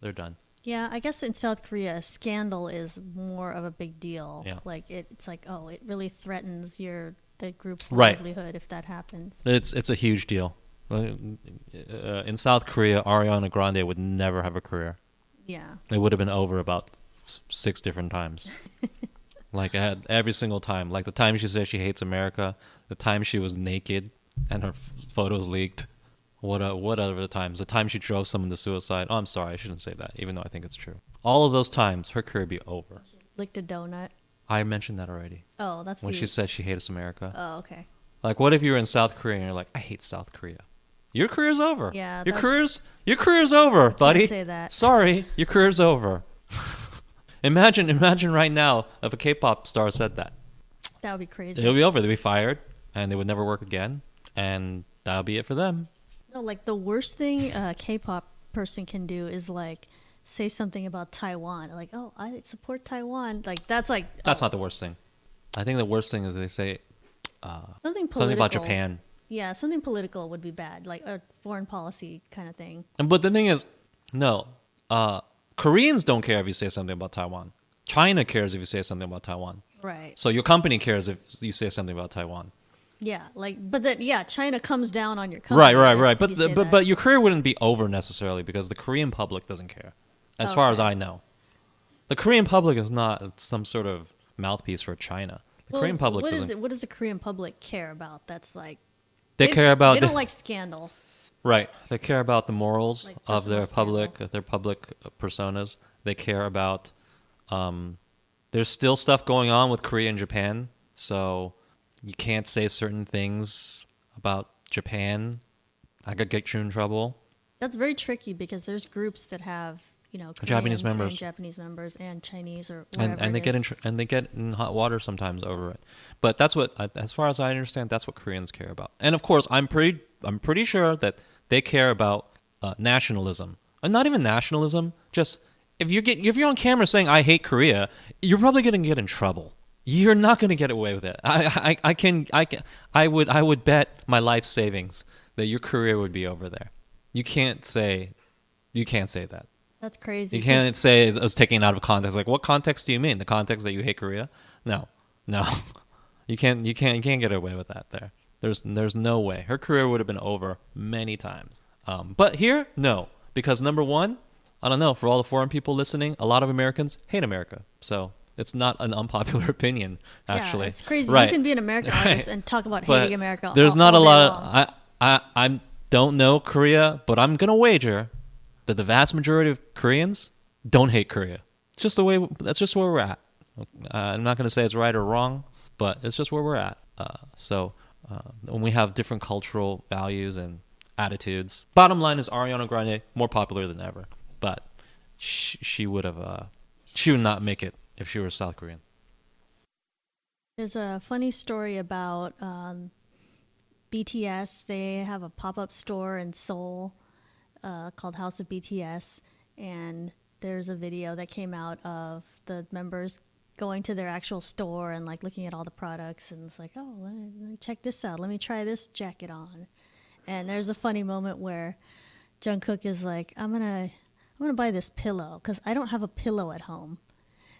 They're done. Yeah, I guess in South Korea, a scandal is more of a big deal. Yeah. Like it's like, it really threatens the group's Right. livelihood if that happens. It's a huge deal. In South Korea, Ariana Grande would never have a career. Yeah. It would have been over about 6 different times. Like every single time. Like the time she said she hates America, the time she was naked and her photos leaked. What other times? The time she drove someone to suicide. Oh, I'm sorry, I shouldn't say that, even though I think it's true. All of those times, her career would be over. Licked a donut. I mentioned that already. Oh, that's when she said she hates America. Oh, okay. Like, what if you were in South Korea and you're like, I hate South Korea? Your career's over. Yeah. Your career's over, buddy. Can't say that. Sorry, your career's over. Imagine right now if a K-pop star said that. That would be crazy. It would be over. They'd be fired, and they would never work again, and that would be it for them. No, like the worst thing a K-pop person can do is like say something about Taiwan. Like, oh, I support Taiwan. Like that's not the worst thing. I think the worst thing is they say something about Japan. Yeah, something political would be bad, like a foreign policy kind of thing. But the thing is, no, Koreans don't care if you say something about Taiwan. China cares if you say something about Taiwan. Right. So your company cares if you say something about Taiwan. Yeah, but then China comes down on your company. Right. if you say that. But your career wouldn't be over necessarily because the Korean public doesn't care, as far as I know. The Korean public is not some sort of mouthpiece for China. The Korean public doesn't. What does the Korean public care about? That's like They care about. They don't like scandal. Right. They care about the morals Like of their personal public personas. They care about. There's still stuff going on with Korea and Japan, so you can't say certain things about Japan. I could get you in trouble. That's very tricky because there's groups that have Japanese Koreans members. and Japanese members and Chinese or whatever. And they get in hot water sometimes over it. But that's what, as far as I understand, that's what Koreans care about. And of course, I'm pretty sure that they care about nationalism, and not even nationalism. Just if you're on camera saying I hate Korea, you're probably going to get in trouble. You're not going to get away with it. I would bet my life savings that your career would be over there. You can't say that. That's crazy. You can't say it was taken out of context. Like, what context do you mean? The context that you hate Korea? No. You can't get away with that there. There's no way. Her career would have been over many times. But here, no. Because number one, I don't know, for all the foreign people listening, a lot of Americans hate America. So it's not an unpopular opinion, actually. Yeah, it's crazy. Right. You can be an American artist and talk about But hating America. There's all, not all a day lot long. I don't know Korea, but I'm gonna wager that the vast majority of Koreans don't hate Korea. It's just that's just where we're at. I'm not gonna say it's right or wrong, but it's just where we're at. So when we have different cultural values and attitudes, bottom line is Ariana Grande more popular than ever, but she would not make it if she were South Korean. There's a funny story about BTS. They have a pop-up store in Seoul called House of BTS, and there's a video that came out of the members going to their actual store and like looking at all the products, and it's like, oh, let me check this out. Let me try this jacket on. And there's a funny moment where Jungkook is like, I'm gonna buy this pillow because I don't have a pillow at home.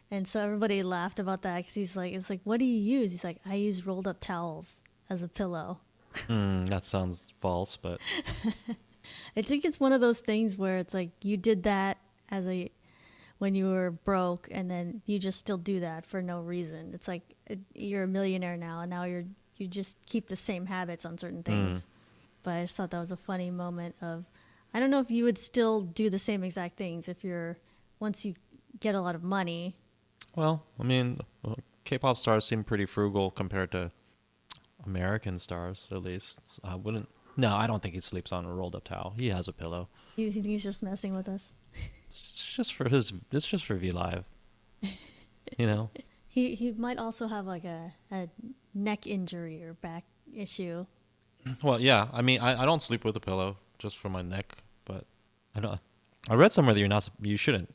And so everybody laughed about that because he's like, it's like, what do you use? He's like, I use rolled up towels as a pillow. That sounds false, but I think it's one of those things where it's like you did that when you were broke, and then you just still do that for no reason. It's like you're a millionaire now, and now you just keep the same habits on certain things. But I just thought that was a funny moment of, I don't know if you would still do the same exact things once you get a lot of money. Well, I mean, K-pop stars seem pretty frugal compared to American stars, at least. I wouldn't. No, I don't think he sleeps on a rolled up towel. He has a pillow. You think he's just messing with us? It's just for V Live. You know. He might also have like a neck injury or back issue. Well, yeah. I mean, I don't sleep with a pillow just for my neck, but I read somewhere that you shouldn't.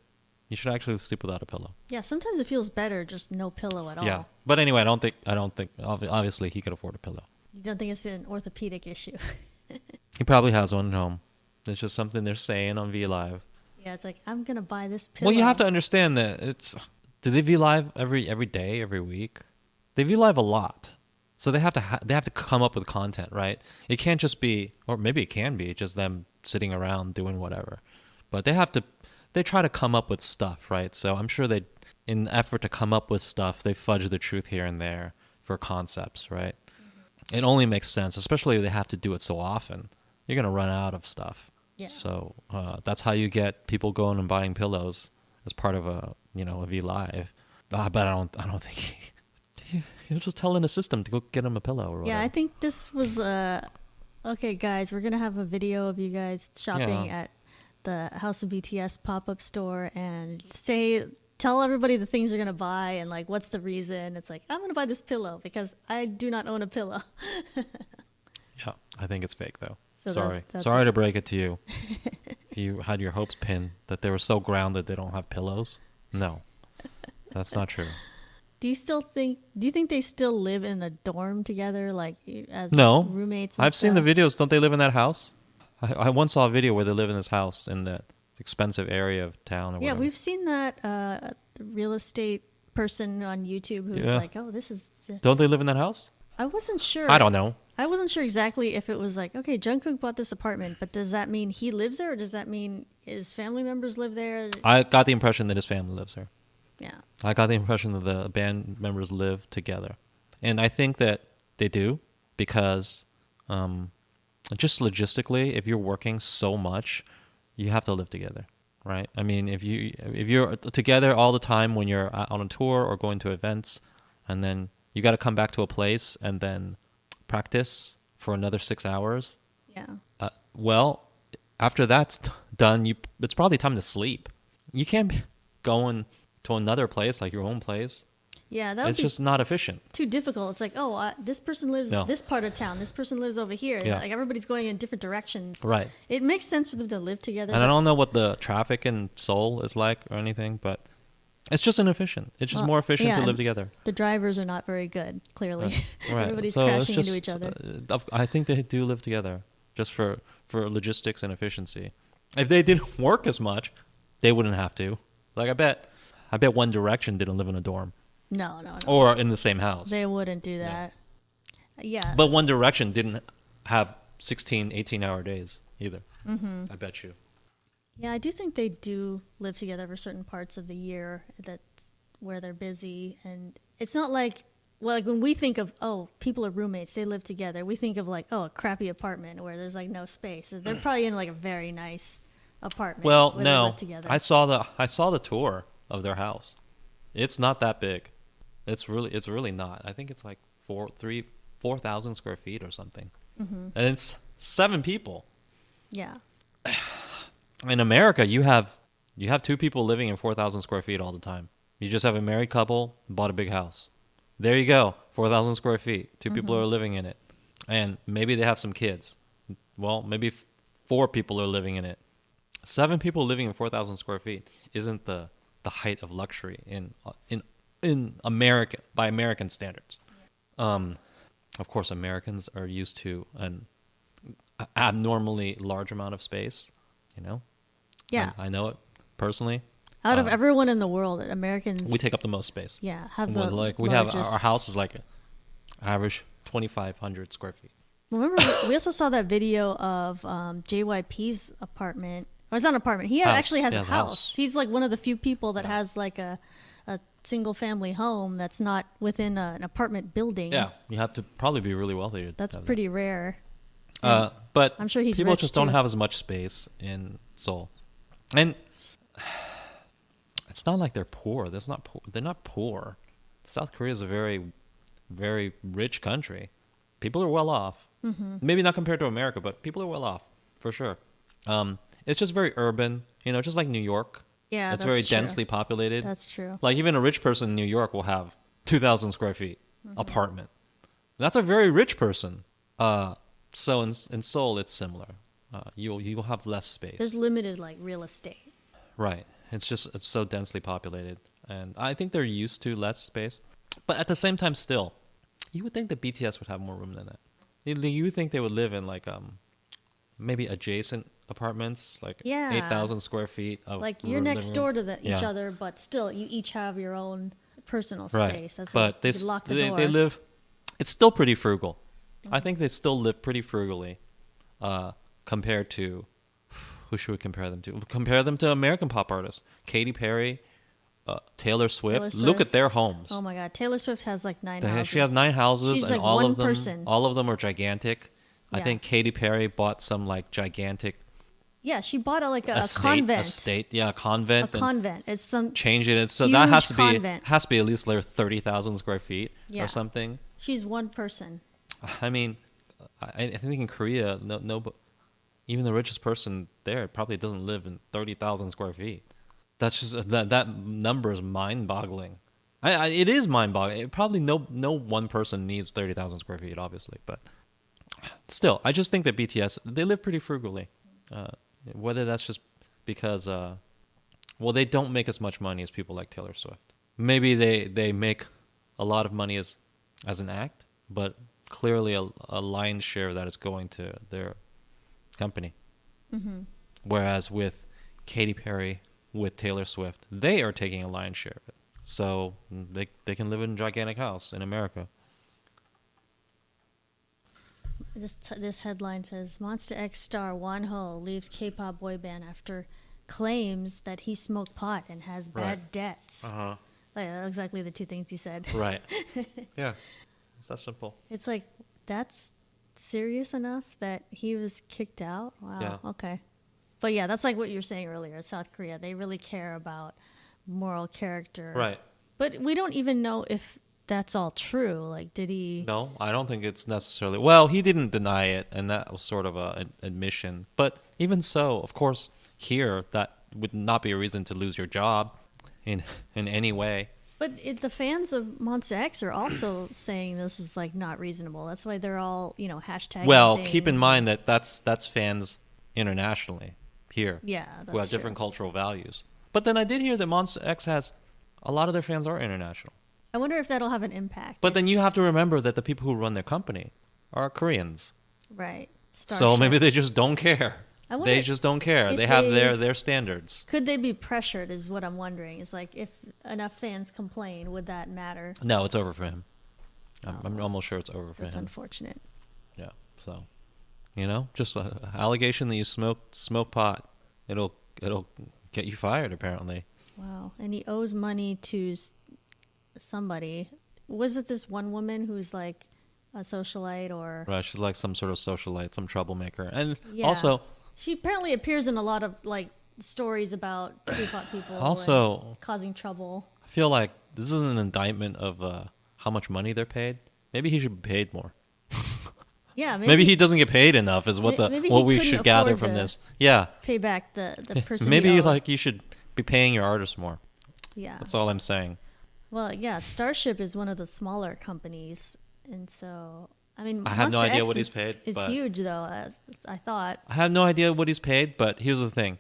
You should actually sleep without a pillow. Yeah, sometimes it feels better just no pillow at all. Yeah, but anyway, I don't think. Obviously, he could afford a pillow. You don't think it's an orthopedic issue? He probably has one at home. It's just something they're saying on V Live. Yeah, it's like, I'm gonna buy this pillow. Well, you have to understand that do they V Live every day, every week? They V Live a lot, so they have to come up with content, right? It can't just be, or maybe it can be, just them sitting around doing whatever. But they try to come up with stuff, right? So I'm sure in the effort to come up with stuff, they fudge the truth here and there for concepts, right? It only makes sense, especially if they have to do it so often. You're gonna run out of stuff. Yeah. So that's how you get people going and buying pillows as part of a V Live. But I don't think he'll just tell an assistant to go get him a pillow or whatever. Yeah, I think this was okay, guys. We're gonna have a video of you guys shopping at the House of BTS pop-up store and tell everybody the things you're gonna buy and like what's the reason. It's like, I'm gonna buy this pillow because I do not own a pillow. Yeah, I think it's fake though. So Sorry to break it to you. You had your hopes pinned that they were so grounded they don't have pillows. No, that's not true. Do you think they still live in a dorm together, like as roommates? I've seen the videos. Don't they live in that house? I once saw a video where they live in this house and that expensive area of town or Yeah, whatever. we've seen that real estate person on YouTube who's Yeah. like, "Oh, this is." Don't they live in that house? I wasn't sure. I don't know. I wasn't sure exactly if it was like, okay, Jungkook bought this apartment, but does that mean he lives there, or does that mean his family members live there? I got the impression that his family lives there. Yeah. I got the impression that the band members live together. And I think that they do because just logistically, if you're working so much, you have to live together, right? I mean, if you're together all the time when you're on a tour or going to events, and then you got to come back to a place and then practice for another 6 hours. Yeah. Well, after that's done, it's probably time to sleep. You can't be going to another place like your own place. Yeah, that would It's be just not efficient. too difficult. It's like, oh, this person lives No. this part of town. This person lives over here. Yeah. Like everybody's going in different directions. Right. It makes sense for them to live together. And I but- don't know what the traffic in Seoul is like or anything, but it's just inefficient. It's just Well, more efficient yeah, to live and together. The drivers are not very good, clearly. Right. Everybody's So it's crashing into just, each other. I think they do live together just for logistics and efficiency. If they didn't work as much, they wouldn't have to. Like I bet One Direction didn't live in a dorm No, no, no. or in the same house. They wouldn't do that. Yeah. But One Direction didn't have 16, 18-hour days either. Mm-hmm. I bet you. Yeah, I do think they do live together for certain parts of the year that's where they're busy. And it's not like, well, like when we think of, oh, people are roommates, they live together, we think of like, oh, a crappy apartment where there's like no space. They're probably in like a very nice apartment. Well, where they no. live together. I saw the tour of their house. It's not that big. It's really not. I think it's like 4,000 square feet or something. Mm-hmm. And it's 7 people. Yeah. In America, you have 2 people living in 4,000 square feet all the time. You just have a married couple bought a big house. There you go, 4,000 square feet. 2 people are living in it, and maybe they have some kids. Well, maybe 4 people are living in it. 7 people living in 4,000 square feet isn't the height of luxury in America by American standards. Of course, Americans are used to an abnormally large amount of space. You know. Yeah. I know it personally. Out of everyone in the world, Americans. We take up the most space. Yeah, have When, the like we have largest. our house is like average 2,500 square feet. Remember, we also saw that video of JYP's apartment. Or it's not an apartment. He House. actually has Yeah, a the house. house. He's like one of the few people that has like a single family home that's not within an apartment building. Yeah, you have to probably be really wealthy. That's have that. pretty rare. But I'm sure he's people rich, just don't too. have as much space in Seoul, and it's not like they're poor. They're not poor. South Korea is a very, very rich country. People are well off. Mm-hmm. Maybe not compared to America, but people are well off for sure. It's just very urban, just like New York. Yeah, it's that's very true. densely populated. That's true. Like even a rich person in New York will have 2,000 square feet apartment. That's a very rich person. So in Seoul, it's similar. You'll have less space. There's limited like real estate. Right. It's so densely populated, and I think they're used to less space. But at the same time, still, you would think that BTS would have more room than that. You would think they would live in like maybe adjacent apartments, like Yeah. 8,000 square feet of Like you're living next room. door to each Yeah. other, but still you each have your own personal Right. space. That's But like, you lock the door. they live. It's still pretty frugal. I think they still live pretty frugally, compared to who should we compare them to? Compare them to American pop artists: Katy Perry, Taylor Swift. Taylor Look Swift. at their homes. Oh my God, Taylor Swift has like 9 houses. She has 9 houses, She's and like all one of them, person. all of them are gigantic. I Yeah. think Katy Perry bought some like gigantic Yeah, she bought a estate, convent. yeah, convent. A and convent. It's some. Change it. So that has to huge be convent. at least like 30,000 square feet Yeah. or something. She's one person. I mean, I think in Korea, even the richest person there probably doesn't live in 30,000 square feet. That's just that number is mind-boggling. It is mind-boggling. Probably no one person needs 30,000 square feet, obviously, but still, I just think that BTS, they live pretty frugally. Whether that's just because, they don't make as much money as people like Taylor Swift. Maybe they make a lot of money as an act, but clearly a lion's share of that is going to their company. Mm-hmm. Whereas with Katy Perry with Taylor Swift. They are taking a lion's share of it. So they can live in a gigantic house in America. This headline says Monster X star Wonho leaves K-pop boy band after claims that he smoked pot and has bad debts. Like, exactly the two things you said. Right. Yeah. It's that simple. It's like, that's serious enough that he was kicked out? Wow. Yeah. Okay. But yeah, that's like what you were saying earlier. South Korea, they really care about moral character. Right. But we don't even know if that's all true. Like, did he? No, I don't think it's necessarily. Well, he didn't deny it, and that was sort of an admission. But even so, of course, here, that would not be a reason to lose your job in any way. But the fans of Monster X are also saying this is like not reasonable. That's why they're all, hashtagging. Well, things. keep in mind that that's fans internationally here. Yeah, that's who have true. different cultural values. But then I did hear that Monster X has a lot of their fans are international. I wonder if that'll have an impact. But then you have to remember that the people who run their company are Koreans. Right. So maybe they just don't care. They just don't care. if They have their standards. Could they be pressured is what I'm wondering. It's like if enough fans complain, would that matter? No, it's over for him. I'm almost sure it's over for That's him. unfortunate. Yeah. So, just an allegation that you smoke pot. It'll get you fired apparently. Wow. And he owes money to somebody. Was it this one woman who's like a socialite or? Right. She's like some sort of socialite, some troublemaker, and Yeah. also. She apparently appears in a lot of like stories about K-pop people Also, and causing trouble. I feel like this is an indictment of how much money they're paid. Maybe he should be paid more. Yeah, maybe he doesn't get paid enough is what maybe what he we couldn't should gather afford from to this. Yeah. Pay back the person. Maybe he owed. like you should be paying your artists more. Yeah. That's all I'm saying. Well, yeah, Starship is one of the smaller companies, and so I mean, I have no Monsta idea X what he's paid, It's but- huge, though. I thought. I have no idea what he's paid, but here's the thing.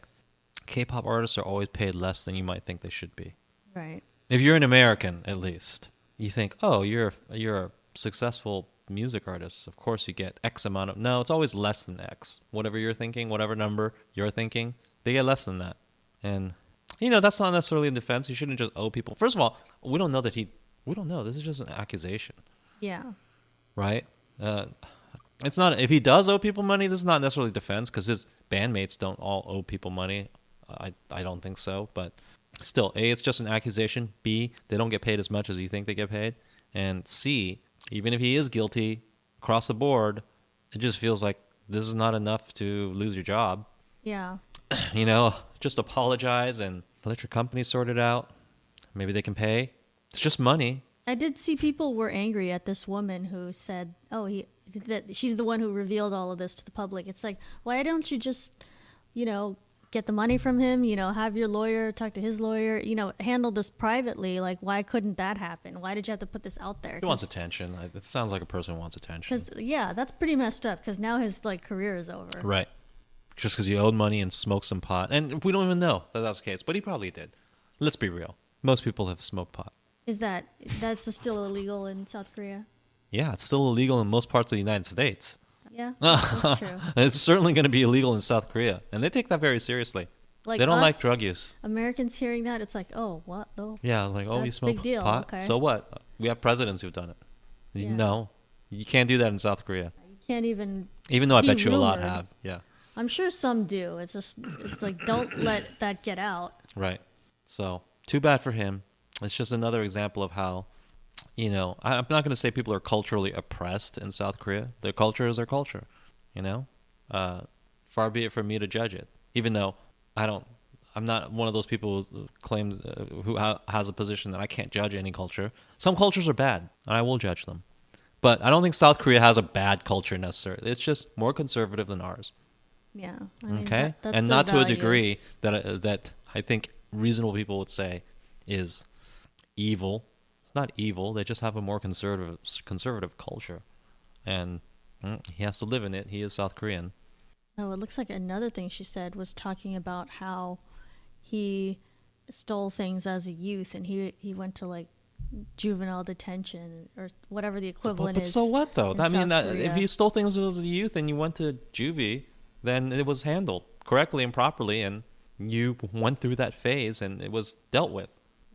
K-pop artists are always paid less than you might think they should be. Right. If you're an American, at least, you think, oh, you're a successful music artist. Of course you get X amount of... No, it's always less than X. Whatever you're thinking, whatever number you're thinking, they get less than that. And, that's not necessarily in defense. You shouldn't just owe people... First of all, we don't know. This is just an accusation. Yeah. Right? It's not... If he does owe people money, this is not necessarily defense because his bandmates don't all owe people money. I don't think so, but... Still, A, it's just an accusation. B, they don't get paid as much as you think they get paid. And C, even if he is guilty across the board, it just feels like this is not enough to lose your job. Yeah. Just apologize and let your company sort it out. Maybe they can pay. It's just money. I did see people were angry at this woman who said, that she's the one who revealed all of this to the public. It's like, why don't you just, get the money from him, have your lawyer talk to his lawyer, handle this privately. Like, why couldn't that happen? Why did you have to put this out there? He wants attention. It sounds like a person who wants attention. Because, yeah, that's pretty messed up because now his, career is over. Right. Just because he owed money and smoked some pot. And we don't even know that that's the case, but he probably did. Let's be real. Most people have smoked pot. That's still illegal in South Korea? Yeah, it's still illegal in most parts of the United States. Yeah, that's true. It's certainly going to be illegal in South Korea, and they take that very seriously. They don't like drug use. Americans hearing that, it's like, oh, what though? Yeah, like, oh, you That's smoke big deal. pot? Okay. So what? We have presidents who've done it. Yeah. No, you can't do that in South Korea. You can't even Even though I be bet you a lot rumored. have. Yeah, I'm sure some do. It's like, don't let that get out. right. So, too bad for him. It's just another example of how, I'm not going to say people are culturally oppressed in South Korea. Their culture is their culture. Far be it from me to judge it, even though I'm not one of those people who claims who has a position that I can't judge any culture. Some cultures are bad, and I will judge them. But I don't think South Korea has a bad culture necessarily. It's just more conservative than ours. Yeah. I mean, Okay, that's and their not to a values. degree that I think reasonable people would say is evil. It's not evil. They just have a more conservative culture, and he has to live in it. He is South Korean. Oh, it looks like another thing she said was talking about how he stole things as a youth and he went to juvenile detention or whatever the equivalent But is. so what though? in I mean, South if Korea. you stole things as a youth and you went to juvie, then it was handled correctly and properly, and you went through that phase and it was dealt with.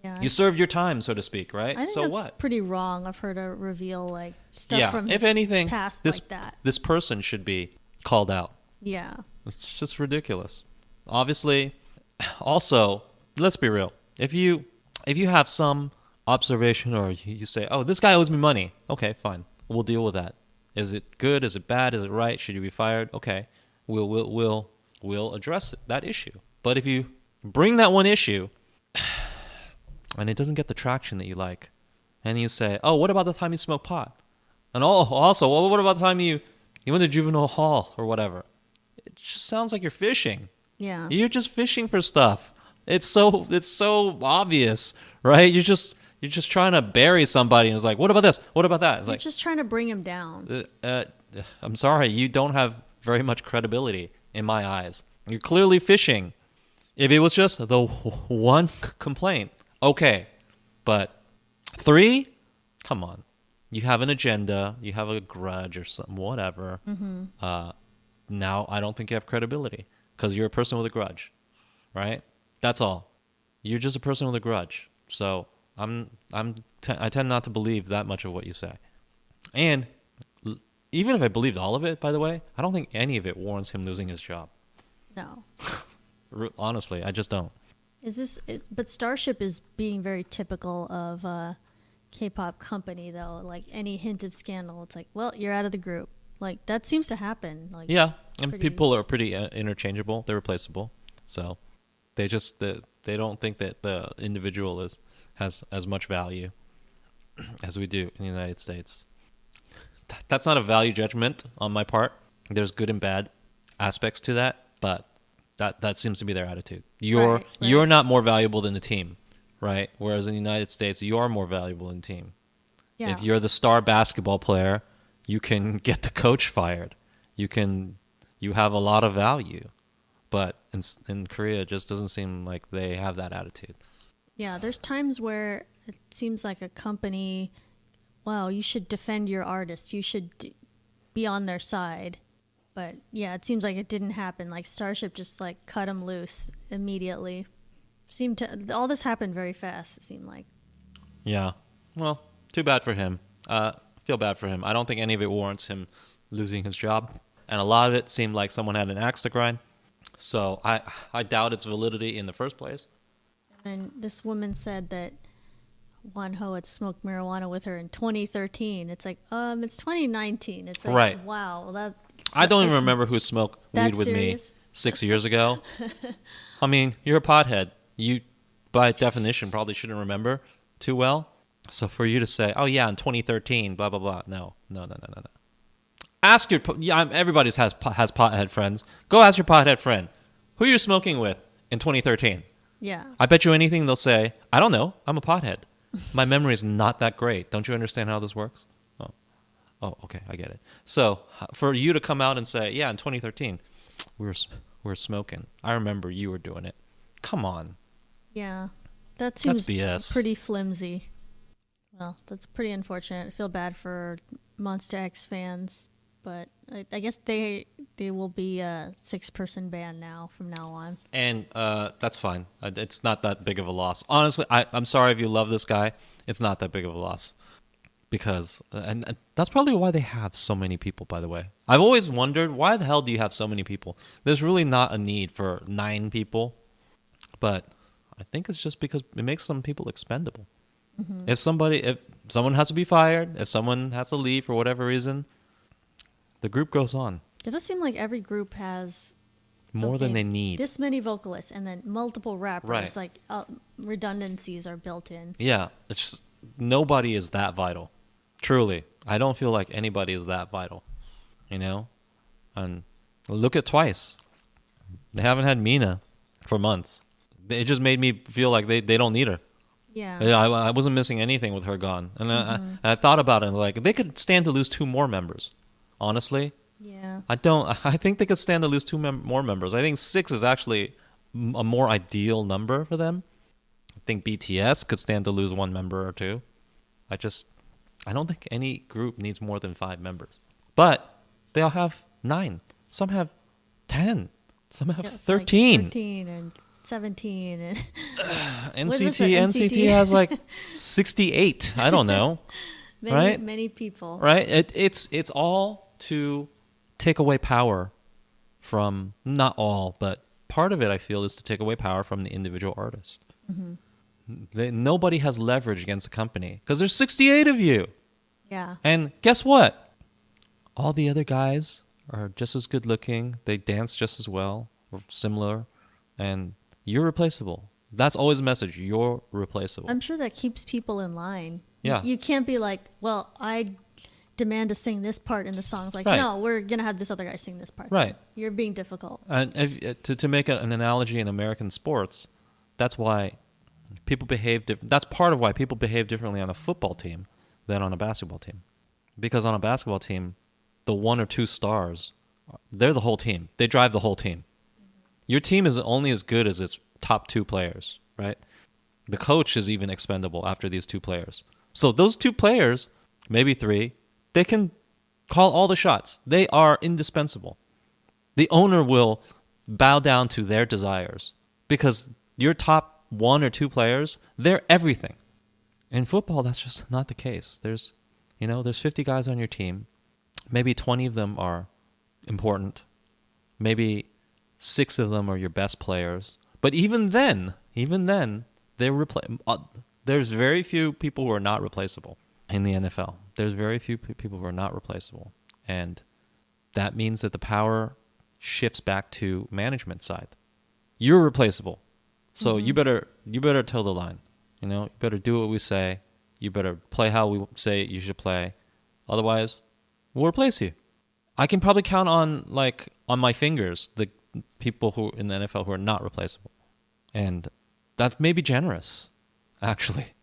Yeah. You served your time, so to speak, right? I think so that's what? pretty wrong of her to reveal like stuff Yeah, from if his anything, past this like that. this person should be called out. Yeah. It's just ridiculous. Obviously, also, let's be real. If you have some observation or you say, "Oh, this guy owes me money." Okay, fine. We'll deal with that. Is it good? Is it bad? Is it right? Should you be fired? Okay. We'll address that issue. But if you bring that one issue and it doesn't get the traction that you like, and you say, "Oh, what about the time you smoked pot?" And also, well, what about the time you went to juvenile hall or whatever? It just sounds like you're fishing. Yeah. You're just fishing for stuff. It's so obvious, right? You're just trying to bury somebody, and it's like, what about this? What about that? It's You're like, just trying to bring him down. I'm sorry, you don't have very much credibility in my eyes. You're clearly fishing. If it was just the one complaint, okay, but 3, come on. You have an agenda. You have a grudge or something, whatever. Now I don't think you have credibility because you're a person with a grudge, right? That's all. You're just a person with a grudge. So I tend not to believe that much of what you say. And even if I believed all of it, by the way, I don't think any of it warrants him losing his job. No. Honestly, I just don't. But Starship is being very typical of a K-pop company, though. Like any hint of scandal, it's like, well, you're out of the group. Like that seems to happen. Like yeah, and people are pretty interchangeable. They're replaceable. So they don't think that the individual has as much value as we do in the United States. That's not a value judgment on my part. There's good and bad aspects to that, but that seems to be their attitude. You're not more valuable than the team, right? Whereas in the United States, you are more valuable than the team. Yeah. If you're the star basketball player, you can get the coach fired. You have a lot of value. But in Korea, it just doesn't seem like they have that attitude. Yeah, there's times where it seems like a company, wow, you should defend your artist. You should be on their side. But yeah, it seems like it didn't happen. Like Starship just like cut him loose immediately. All this happened very fast, it seemed like. Yeah. Well, too bad for him. Feel bad for him. I don't think any of it warrants him losing his job. And a lot of it seemed like someone had an axe to grind. So I doubt its validity in the first place. And this woman said that Wonho had smoked marijuana with her in 2013. It's like, it's 2019. It's like, right. Wow. I don't even remember who smoked weed with serious? me 6 years ago. I mean, you're a pothead. You, by definition, probably shouldn't remember too well. So for you to say, oh, yeah, in 2013, blah, blah, blah. No. Ask everybody has pothead friends. Go ask your pothead friend, who you're smoking with in 2013. Yeah. I bet you anything they'll say, I don't know, I'm a pothead. My memory is not that great. Don't you understand how this works? Oh, okay, I get it. So for you to come out and say, yeah, in 2013, we were smoking. I remember you were doing it. Come on. Yeah. That seems That's BS. Pretty flimsy. Well, that's pretty unfortunate. I feel bad for Monster X fans, but I guess they will be a 6-person band now from now on. And that's fine. It's not that big of a loss. Honestly, I'm sorry if you love this guy. It's not that big of a loss. Because, and that's probably why they have so many people, by the way. I've always wondered, why the hell do you have so many people? There's really not a need for 9 people. But I think it's just because it makes some people expendable. Mm-hmm. If someone has to be fired, if someone has to leave for whatever reason, the group goes on. It does seem like every group has more than they need. This many vocalists and then multiple rappers. Right. Like redundancies are built in. Yeah, it's just, nobody is that vital. Truly, I don't feel like anybody is that vital. You know, and look at Twice. They haven't had Mina for months. It just made me feel like they don't need her. Yeah. I wasn't missing anything with her gone. And I thought about it, like, they could stand to lose 2 more members. Honestly. Yeah. I think they could stand to lose 2 more members. I think 6 is actually a more ideal number for them. I think BTS could stand to lose 1 member or 2. I don't think any group needs more than 5 members. But they all have 9. Some have 10. Some have 13. Like 13 and 17. And NCT has like 68. I don't know. Right? Many people. Right? It's all to take away power from, not all, but part of it, I feel, is to take away power from the individual artist. Nobody has leverage against the company because there's 68 of you. Yeah. And guess what? All the other guys are just as good looking. They dance just as well or similar. And you're replaceable. That's always the message. You're replaceable. I'm sure that keeps people in line. Yeah. You can't be like, well, I demand to sing this part in the song. It's like, Right. no, we're going to have this other guy sing this part. Right. You're being difficult. And to make an analogy in American sports, that's why people behave different. That's part of why people behave differently on a football team than on a basketball team. Because on a basketball team, the one or two stars, they're the whole team. They drive the whole team. Your team is only as good as its top two players, right? The coach is even expendable after these two players. So those two players, maybe three, they can call all the shots. They are indispensable. The owner will bow down to their desires because your top one or two players, they're everything. In football, that's just not the case. There's 50 guys on your team. Maybe 20 of them are important. Maybe 6 of them are your best players. But even then, there's very few people who are not replaceable in the NFL. There's very few people who are not replaceable. And that means that the power shifts back to management side. You're replaceable. So you better toe the line. You better do what we say. You better play how we say you should play. Otherwise, we'll replace you. I can probably count on my fingers the people who in the NFL who are not replaceable. And that may be generous, actually.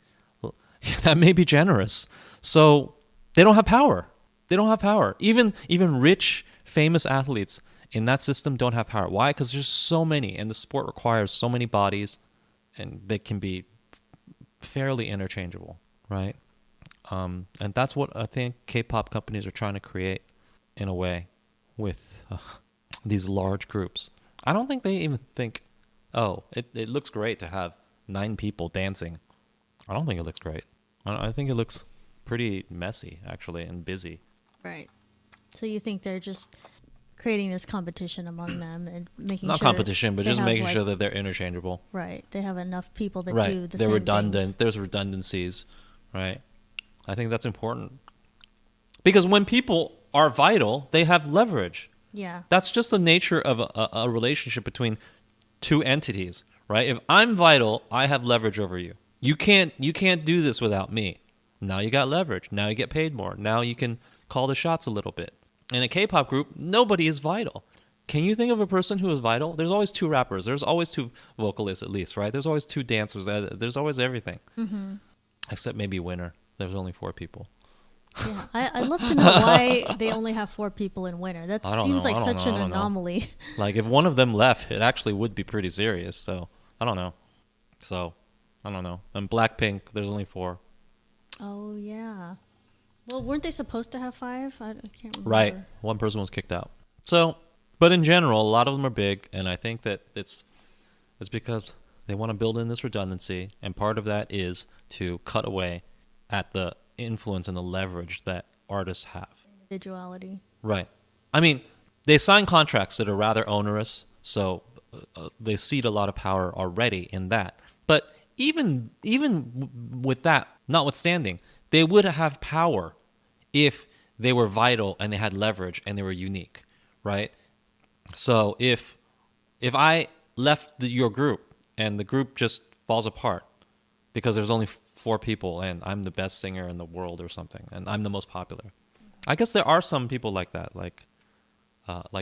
That may be generous. So they don't have power. They don't have power. Even rich, famous athletes in that system don't have power. Why? Because there's so many, and the sport requires so many bodies, and they can be fairly interchangeable, right? And that's what I think K-pop companies are trying to create in a way with these large groups. I don't think they even think, oh, it looks great to have 9 people dancing. I don't think it looks great. I think it looks pretty messy, actually, and busy. Right. So you think they're just creating this competition among them and making Not sure competition, but just making sure that they're interchangeable. Right. They have enough people that Right. do the They're same redundant. things. There's redundancies, right? I think that's important. Because when people are vital, they have leverage. Yeah. That's just the nature of a relationship between two entities, right? If I'm vital, I have leverage over you. You can't do this without me. Now you got leverage. Now you get paid more. Now you can call the shots a little bit. In a K-pop group, nobody is vital. Can you think of a person who is vital? There's always 2 rappers. There's always 2 vocalists at least, right? There's always 2 dancers. There's always everything. Mm-hmm. Except maybe Winner. There's only 4 people. Yeah. I'd love to know why they only have 4 people in Winter. That seems like such an anomaly. Like if one of them left, it actually would be pretty serious. So I don't know. And Blackpink, there's only 4. Oh, yeah. Well, weren't they supposed to have 5? I can't remember. Right. One person was kicked out. So, but in general, a lot of them are big, and I think that it's because they want to build in this redundancy, and part of that is to cut away at the influence and the leverage that artists have. Individuality. Right. I mean, they sign contracts that are rather onerous, so they cede a lot of power already in that. But even with that notwithstanding, they would have power if they were vital and they had leverage and they were unique, right? So if I left your group and the group just falls apart because there's only 4 people and I'm the best singer in the world or something and I'm the most popular, I guess there are some people like that, like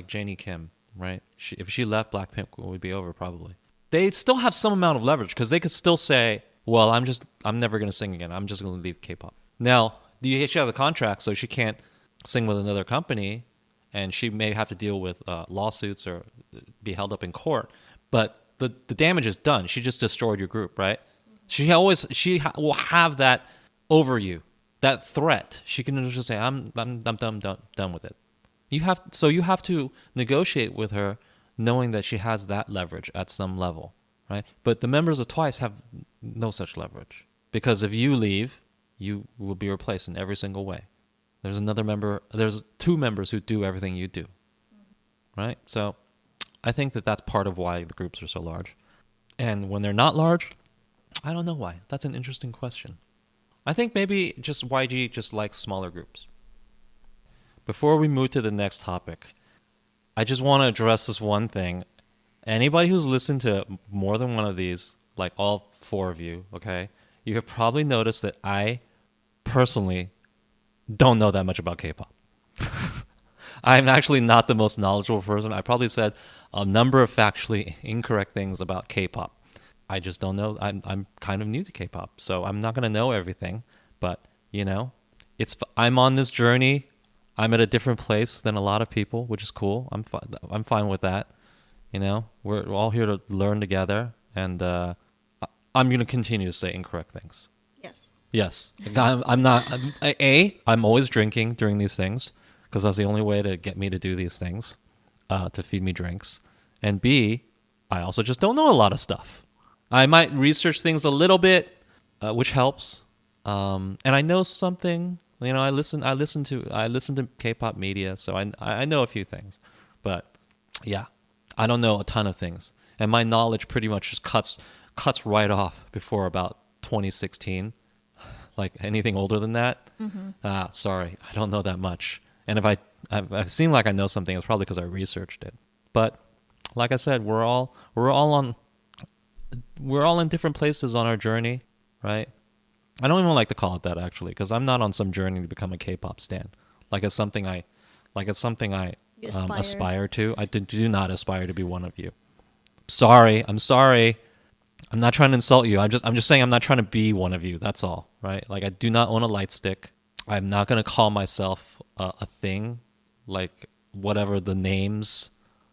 Janie Kim, right? If she left, Blackpink would be over probably. They still have some amount of leverage because they could still say, well, I'm never going to sing again. I'm just going to leave K-pop. Now, she has a contract, so she can't sing with another company, and she may have to deal with lawsuits or be held up in court. But the damage is done. She just destroyed your group, right? She will have that over you, that threat. She can just say, I'm done with it. You have to negotiate with her, knowing that she has that leverage at some level. right? But the members of Twice have no such leverage because if you leave, you will be replaced in every single way. There's two members who do everything you do, right? So I think that that's part of why the groups are so large. And when they're not large, I don't know why. That's an interesting question. I think maybe just YG just likes smaller groups. Before we move to the next topic, I just want to address this one thing. Anybody who's listened to more than one of these, like all four of you, okay, you have probably noticed that I personally don't know that much about K-pop. I'm actually not the most knowledgeable person. I probably said a number of factually incorrect things about K-pop. I just don't know. I'm kind of new to K-pop, so I'm not going to know everything. But, you know, I'm on this journey. I'm at a different place than a lot of people, which is cool. I'm fine with that. You know, we're all here to learn together, and I'm going to continue to say incorrect things. Yes. I'm not. I'm always drinking during these things because that's the only way to get me to do these things, to feed me drinks. And B, I also just don't know a lot of stuff. I might research things a little bit, which helps. And I know something. You know, I listen to K-pop media, so I know a few things. But yeah, I don't know a ton of things, and my knowledge pretty much just cuts right off before about 2016. Like anything older than that, sorry, I don't know that much. And if I seem like I know something, it's probably because I researched it. But like I said, we're all in different places on our journey, right? I don't even like to call it that actually, because I'm not on some journey to become a K-pop stan. Like it's something I aspire to. I do not aspire to be one of you. I'm sorry. I'm not trying to insult you. I'm just saying I'm not trying to be one of you. That's all, right? Like I do not own a light stick. I'm not going to call myself a thing, like whatever the names.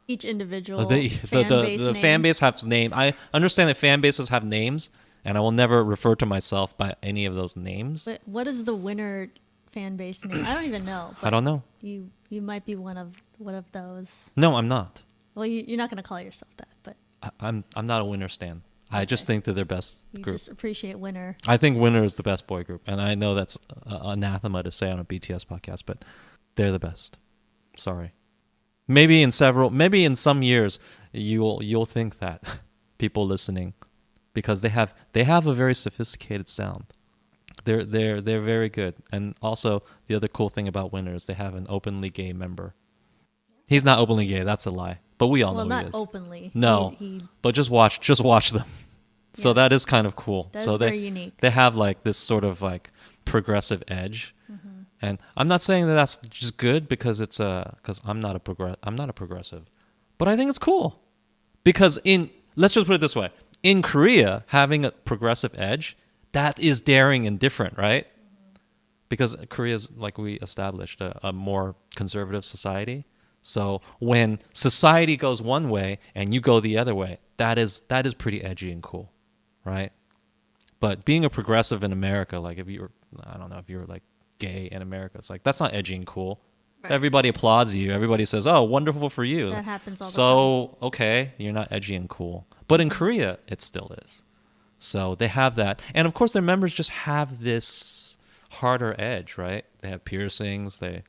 Each individual the fan base has name. I understand that fan bases have names, and I will never refer to myself by any of those names. But what is the winner fan base name? I don't even know. I don't know. You might be one of those. No, I'm not. Well, you're not going to call yourself that, but I'm not a Winner stan. Okay. I just think that they're best group. You just appreciate Winner. I think Winner is the best boy group, and I know that's anathema to say on a BTS podcast, but they're the best. Sorry. Maybe in some years you'll think that people listening, because they have a very sophisticated sound. They're very good, and also the other cool thing about Winner is they have an openly gay member. He's not openly gay. That's a lie. But we all know he is. Well, not openly. No, but just watch them. So yeah. That is kind of cool. That is very unique. They have like this sort of like progressive edge, and I'm not saying that that's just good because it's because I'm not a progressive, but I think it's cool because let's just put it this way: in Korea, having a progressive edge, that is daring and different, right? Because Korea is, like we established, a more conservative society. So when society goes one way and you go the other way, that is pretty edgy and cool, right? But being a progressive in America, like if you were like gay in America, it's like that's not edgy and cool. Right. Everybody applauds you. Everybody says, "Oh, wonderful for you." That happens all the time. So okay, you're not edgy and cool. But in Korea, it still is. So they have that, and of course, their members just have this harder edge, right? They have piercings. They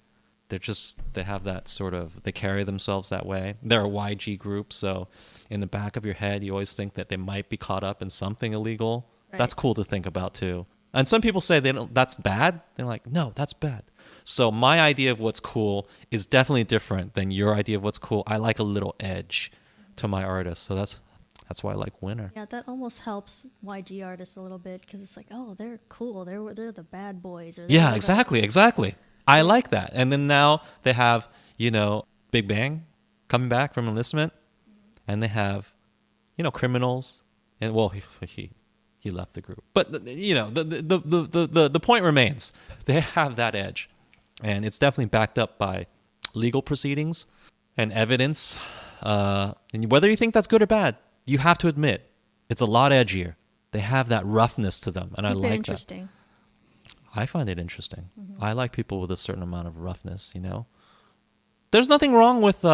have that sort of, they carry themselves that way. They're a YG group, so in the back of your head, you always think that they might be caught up in something illegal. Right. That's cool to think about too. And some people say that's bad. They're like, no, that's bad. So my idea of what's cool is definitely different than your idea of what's cool. I like a little edge to my artists, so that's why I like Winner. Yeah, that almost helps YG artists a little bit because it's like, oh, they're cool. They're the bad boys. Or yeah, exactly. I like that. And then now they have, Big Bang coming back from enlistment, and they have, Criminals, and well, he left the group. But the point remains. They have that edge, and it's definitely backed up by legal proceedings and evidence. And whether you think that's good or bad, you have to admit it's a lot edgier. They have that roughness to them, and I like interesting. That. I find it interesting. I like people with a certain amount of roughness, There's nothing wrong with,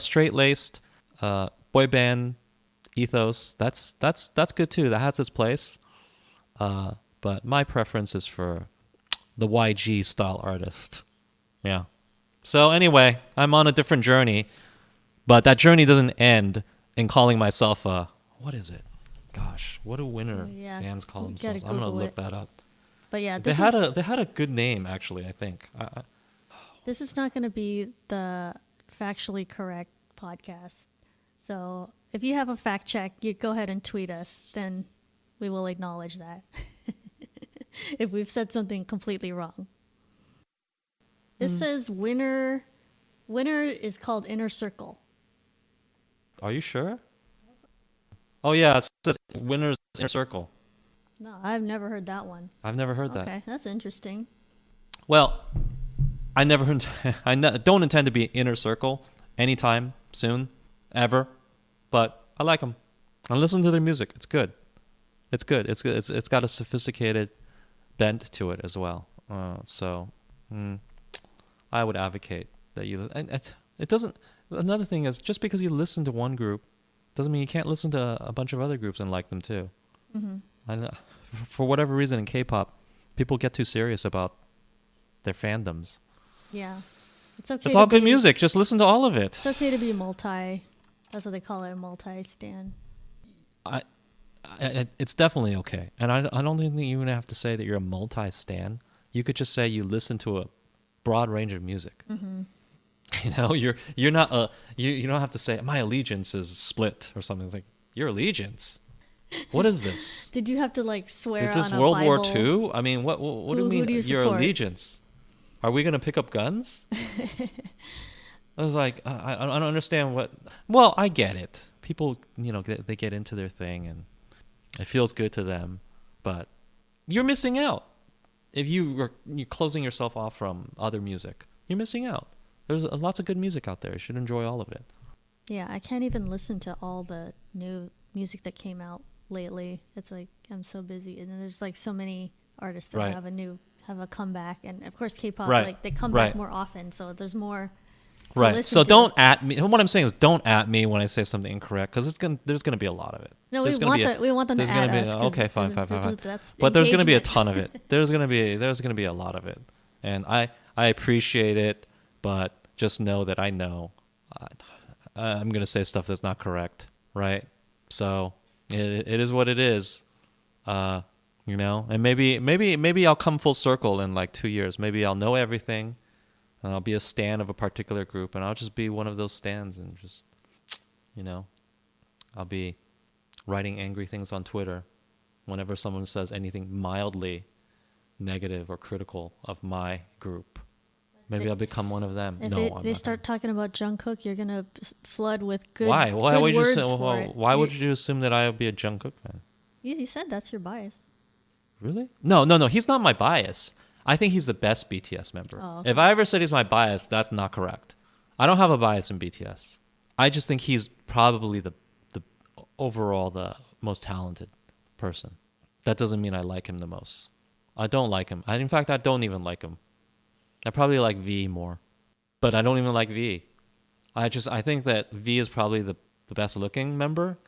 straight-laced boy band ethos. That's good too. That has its place. But my preference is for the YG style artist. Yeah. So anyway, I'm on a different journey, but that journey doesn't end in calling myself a, what is it? Gosh, what do winner Yeah, fans call you gotta themselves? I'm gonna Google look it. that up. But yeah, They had a good name actually. I think. this is not going to be the factually correct podcast. So if you have a fact check, you go ahead and tweet us. Then we will acknowledge that if we've said something completely wrong. This says winner. Winner is called Inner Circle. Are you sure? Oh yeah, it says Winner's Inner Circle. No, I've never heard that one. I've never heard that. Okay, that's interesting. Well, I never, don't intend to be Inner Circle anytime soon, ever. But I like them. I listen to their music. It's good. It's good. It's good. It's got a sophisticated bent to it as well. I would advocate that you. And it doesn't. Another thing is, just because you listen to one group doesn't mean you can't listen to a bunch of other groups and like them too. Mm-hmm. I know, for whatever reason in K-pop, people get too serious about their fandoms. Yeah, it's okay. It's all good music. Just listen to all of it. It's okay to be multi. That's what they call it, multi-stan. It's definitely okay, and I don't think you even have to say that you're a multi-stan. You could just say you listen to a broad range of music. Mm-hmm. You know, you're not a you don't have to say my allegiance is split or something. It's like your allegiance. What is this? Did you have to like swear Is this on a World War Bible? II? I mean, what do you mean do you your support? allegiance? Are we going to pick up guns? I was like, I don't understand what. Well, I get it. People, they get into their thing and it feels good to them, but you're missing out if you're closing yourself off from other music. You're missing out. There's lots of good music out there. You should enjoy all of it. Yeah, I can't even listen to all the new music that came out lately. It's like I'm so busy, and then there's like so many artists that Right. have a comeback, and of course K-pop, Right. like they come Right. back more often, so there's more. To Right. listen So to. don't at me. What I'm saying is, don't at me when I say something incorrect, because there's gonna be a lot of it. No, There's we gonna want be we want them to there's gonna add be us. 'Cause okay, fine. that's But there's gonna be a engagement. ton of it. There's gonna be a lot of it, and I appreciate it, but just know that I know I'm gonna say stuff that's not correct, right? So it is what it is, and maybe I'll come full circle in like 2 years. Maybe I'll know everything. And I'll be a stan of a particular group, and I'll just be one of those stans, and just, I'll be writing angry things on Twitter whenever someone says anything mildly negative or critical of my group. Maybe I'll become one of them. If No, they start talking about Jungkook, you're gonna flood with good. Why? Good Why would you words say? for it. Why would you assume that I would be a Jungkook fan? You said that's your bias. Really? No. He's not my bias. I think he's the best BTS member. Oh, okay. If I ever said he's my bias, that's not correct. I don't have a bias in BTS. I just think he's probably the overall the most talented person. That doesn't mean I like him the most. I don't like him. In fact, I don't even like him. I probably like V more, but I don't even like V. I think that V is probably the best looking member,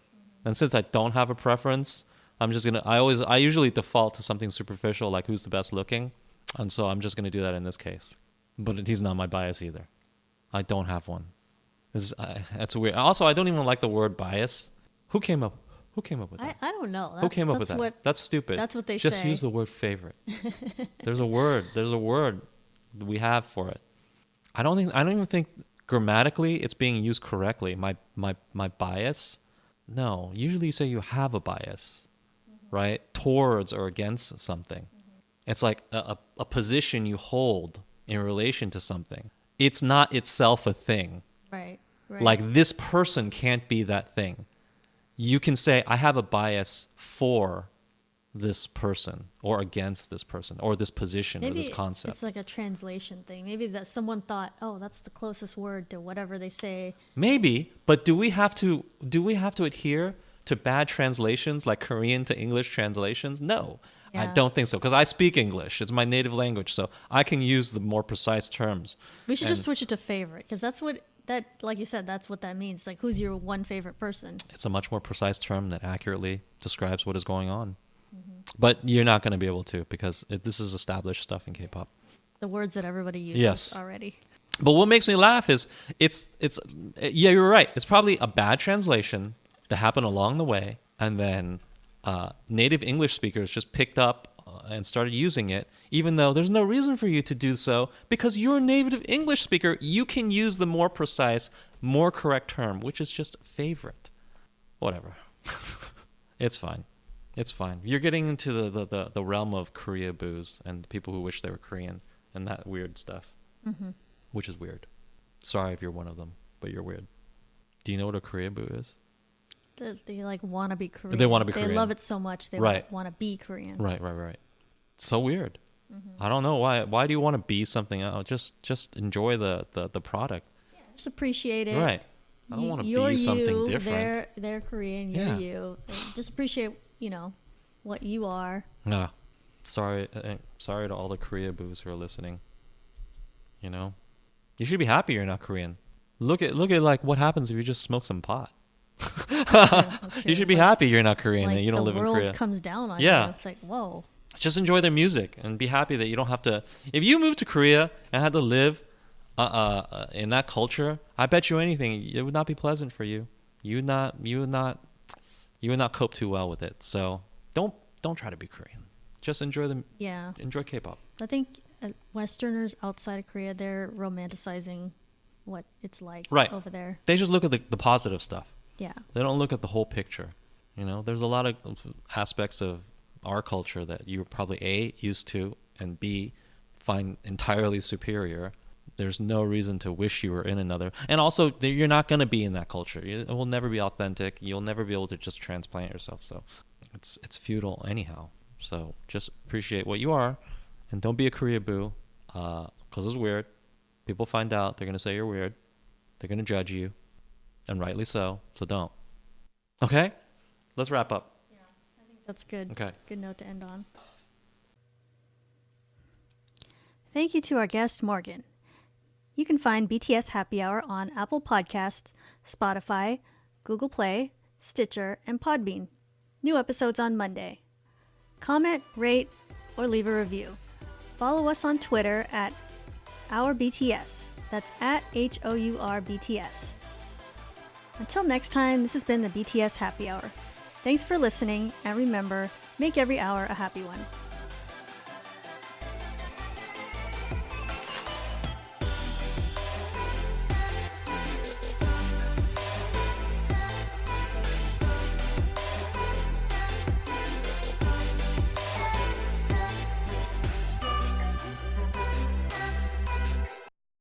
and since I don't have a preference, I usually default to something superficial like who's the best looking. And so I'm just going to do that in this case. But he's not my bias either. I don't have one. That's weird. Also, I don't even like the word bias. Who came up with that? I don't know. Who came up with that? That's stupid. That's what they just say. use the word favorite. There's a word we have for it. I don't even think grammatically it's being used correctly. My bias? No. Usually you say you have a bias, right? Towards or against something. It's like a position you hold in relation to something. It's not itself a thing. Right. Like this person can't be that thing. You can say, I have a bias for this person or against this person or this position or this concept. It's like a translation thing. Maybe that someone thought, oh, that's the closest word to whatever they say. Maybe, but do we have to adhere to bad translations like Korean to English translations? No. I Yeah. don't think so, because I speak English. It's my native language, so I can use the more precise terms. We should just switch it to favorite, because that's what that, like you said, that's what that means. Like, who's your one favorite person? It's a much more precise term that accurately describes what is going on. But you're not going to be able to because this is established stuff in K-pop. The words that everybody uses Yes. already. But what makes me laugh is yeah, you're right. It's probably a bad translation that happened along the way, and then native English speakers just picked up and started using it, even though there's no reason for you to do so because you're a native English speaker. You can use the more precise, more correct term, which is just favorite. Whatever. It's fine. It's fine. You're getting into the realm of Korea boos and people who wish they were Korean and that weird stuff, which is weird. Sorry if you're one of them, but you're weird. Do you know what a Korea boo is? They like want to be Korean. They want to be Korean. They love it so much they Right. want to be Korean. Right. So weird. I don't know why. Why do you want to be something else? Just enjoy the product. Yeah, just appreciate it. Right. I don't want to You're be something you, different. They're Korean. You're Yeah. you. Just appreciate what you are. Nah. Sorry to all the Korea boos who are listening. You should be happy you're not Korean. Look at like what happens if you just smoke some pot. You should be happy you're not Korean, that you don't live in Korea. The world comes down on Yeah. you. It's like, whoa. Just enjoy their music and be happy that you don't have to. If you moved to Korea and had to live in that culture, I bet you anything it would not be pleasant for you. You would not cope too well with it. So don't try to be Korean. Just enjoy enjoy K-pop. I think Westerners outside of Korea, they're romanticizing what it's like over there. They just look at the positive stuff. Yeah. They don't look at the whole picture. There's a lot of aspects of our culture that you're probably A, used to, and B, find entirely superior. There's no reason to wish you were in another. And also, you're not going to be in that culture. It will never be authentic. You'll never be able to just transplant yourself. So it's futile anyhow. So just appreciate what you are, and don't be a Korea boo, because it's weird. People find out, they're going to say you're weird. They're going to judge you, and rightly so. So don't. Okay? Let's wrap up. Yeah, I think that's good. Okay. Good note to end on. Thank you to our guest, Morgan. You can find BTS Happy Hour on Apple Podcasts, Spotify, Google Play, Stitcher, and Podbean. New episodes on Monday. Comment, rate, or leave a review. Follow us on Twitter at OurBTS. That's at HOURBTS. Until next time, this has been the BTS Happy Hour. Thanks for listening, and remember, make every hour a happy one.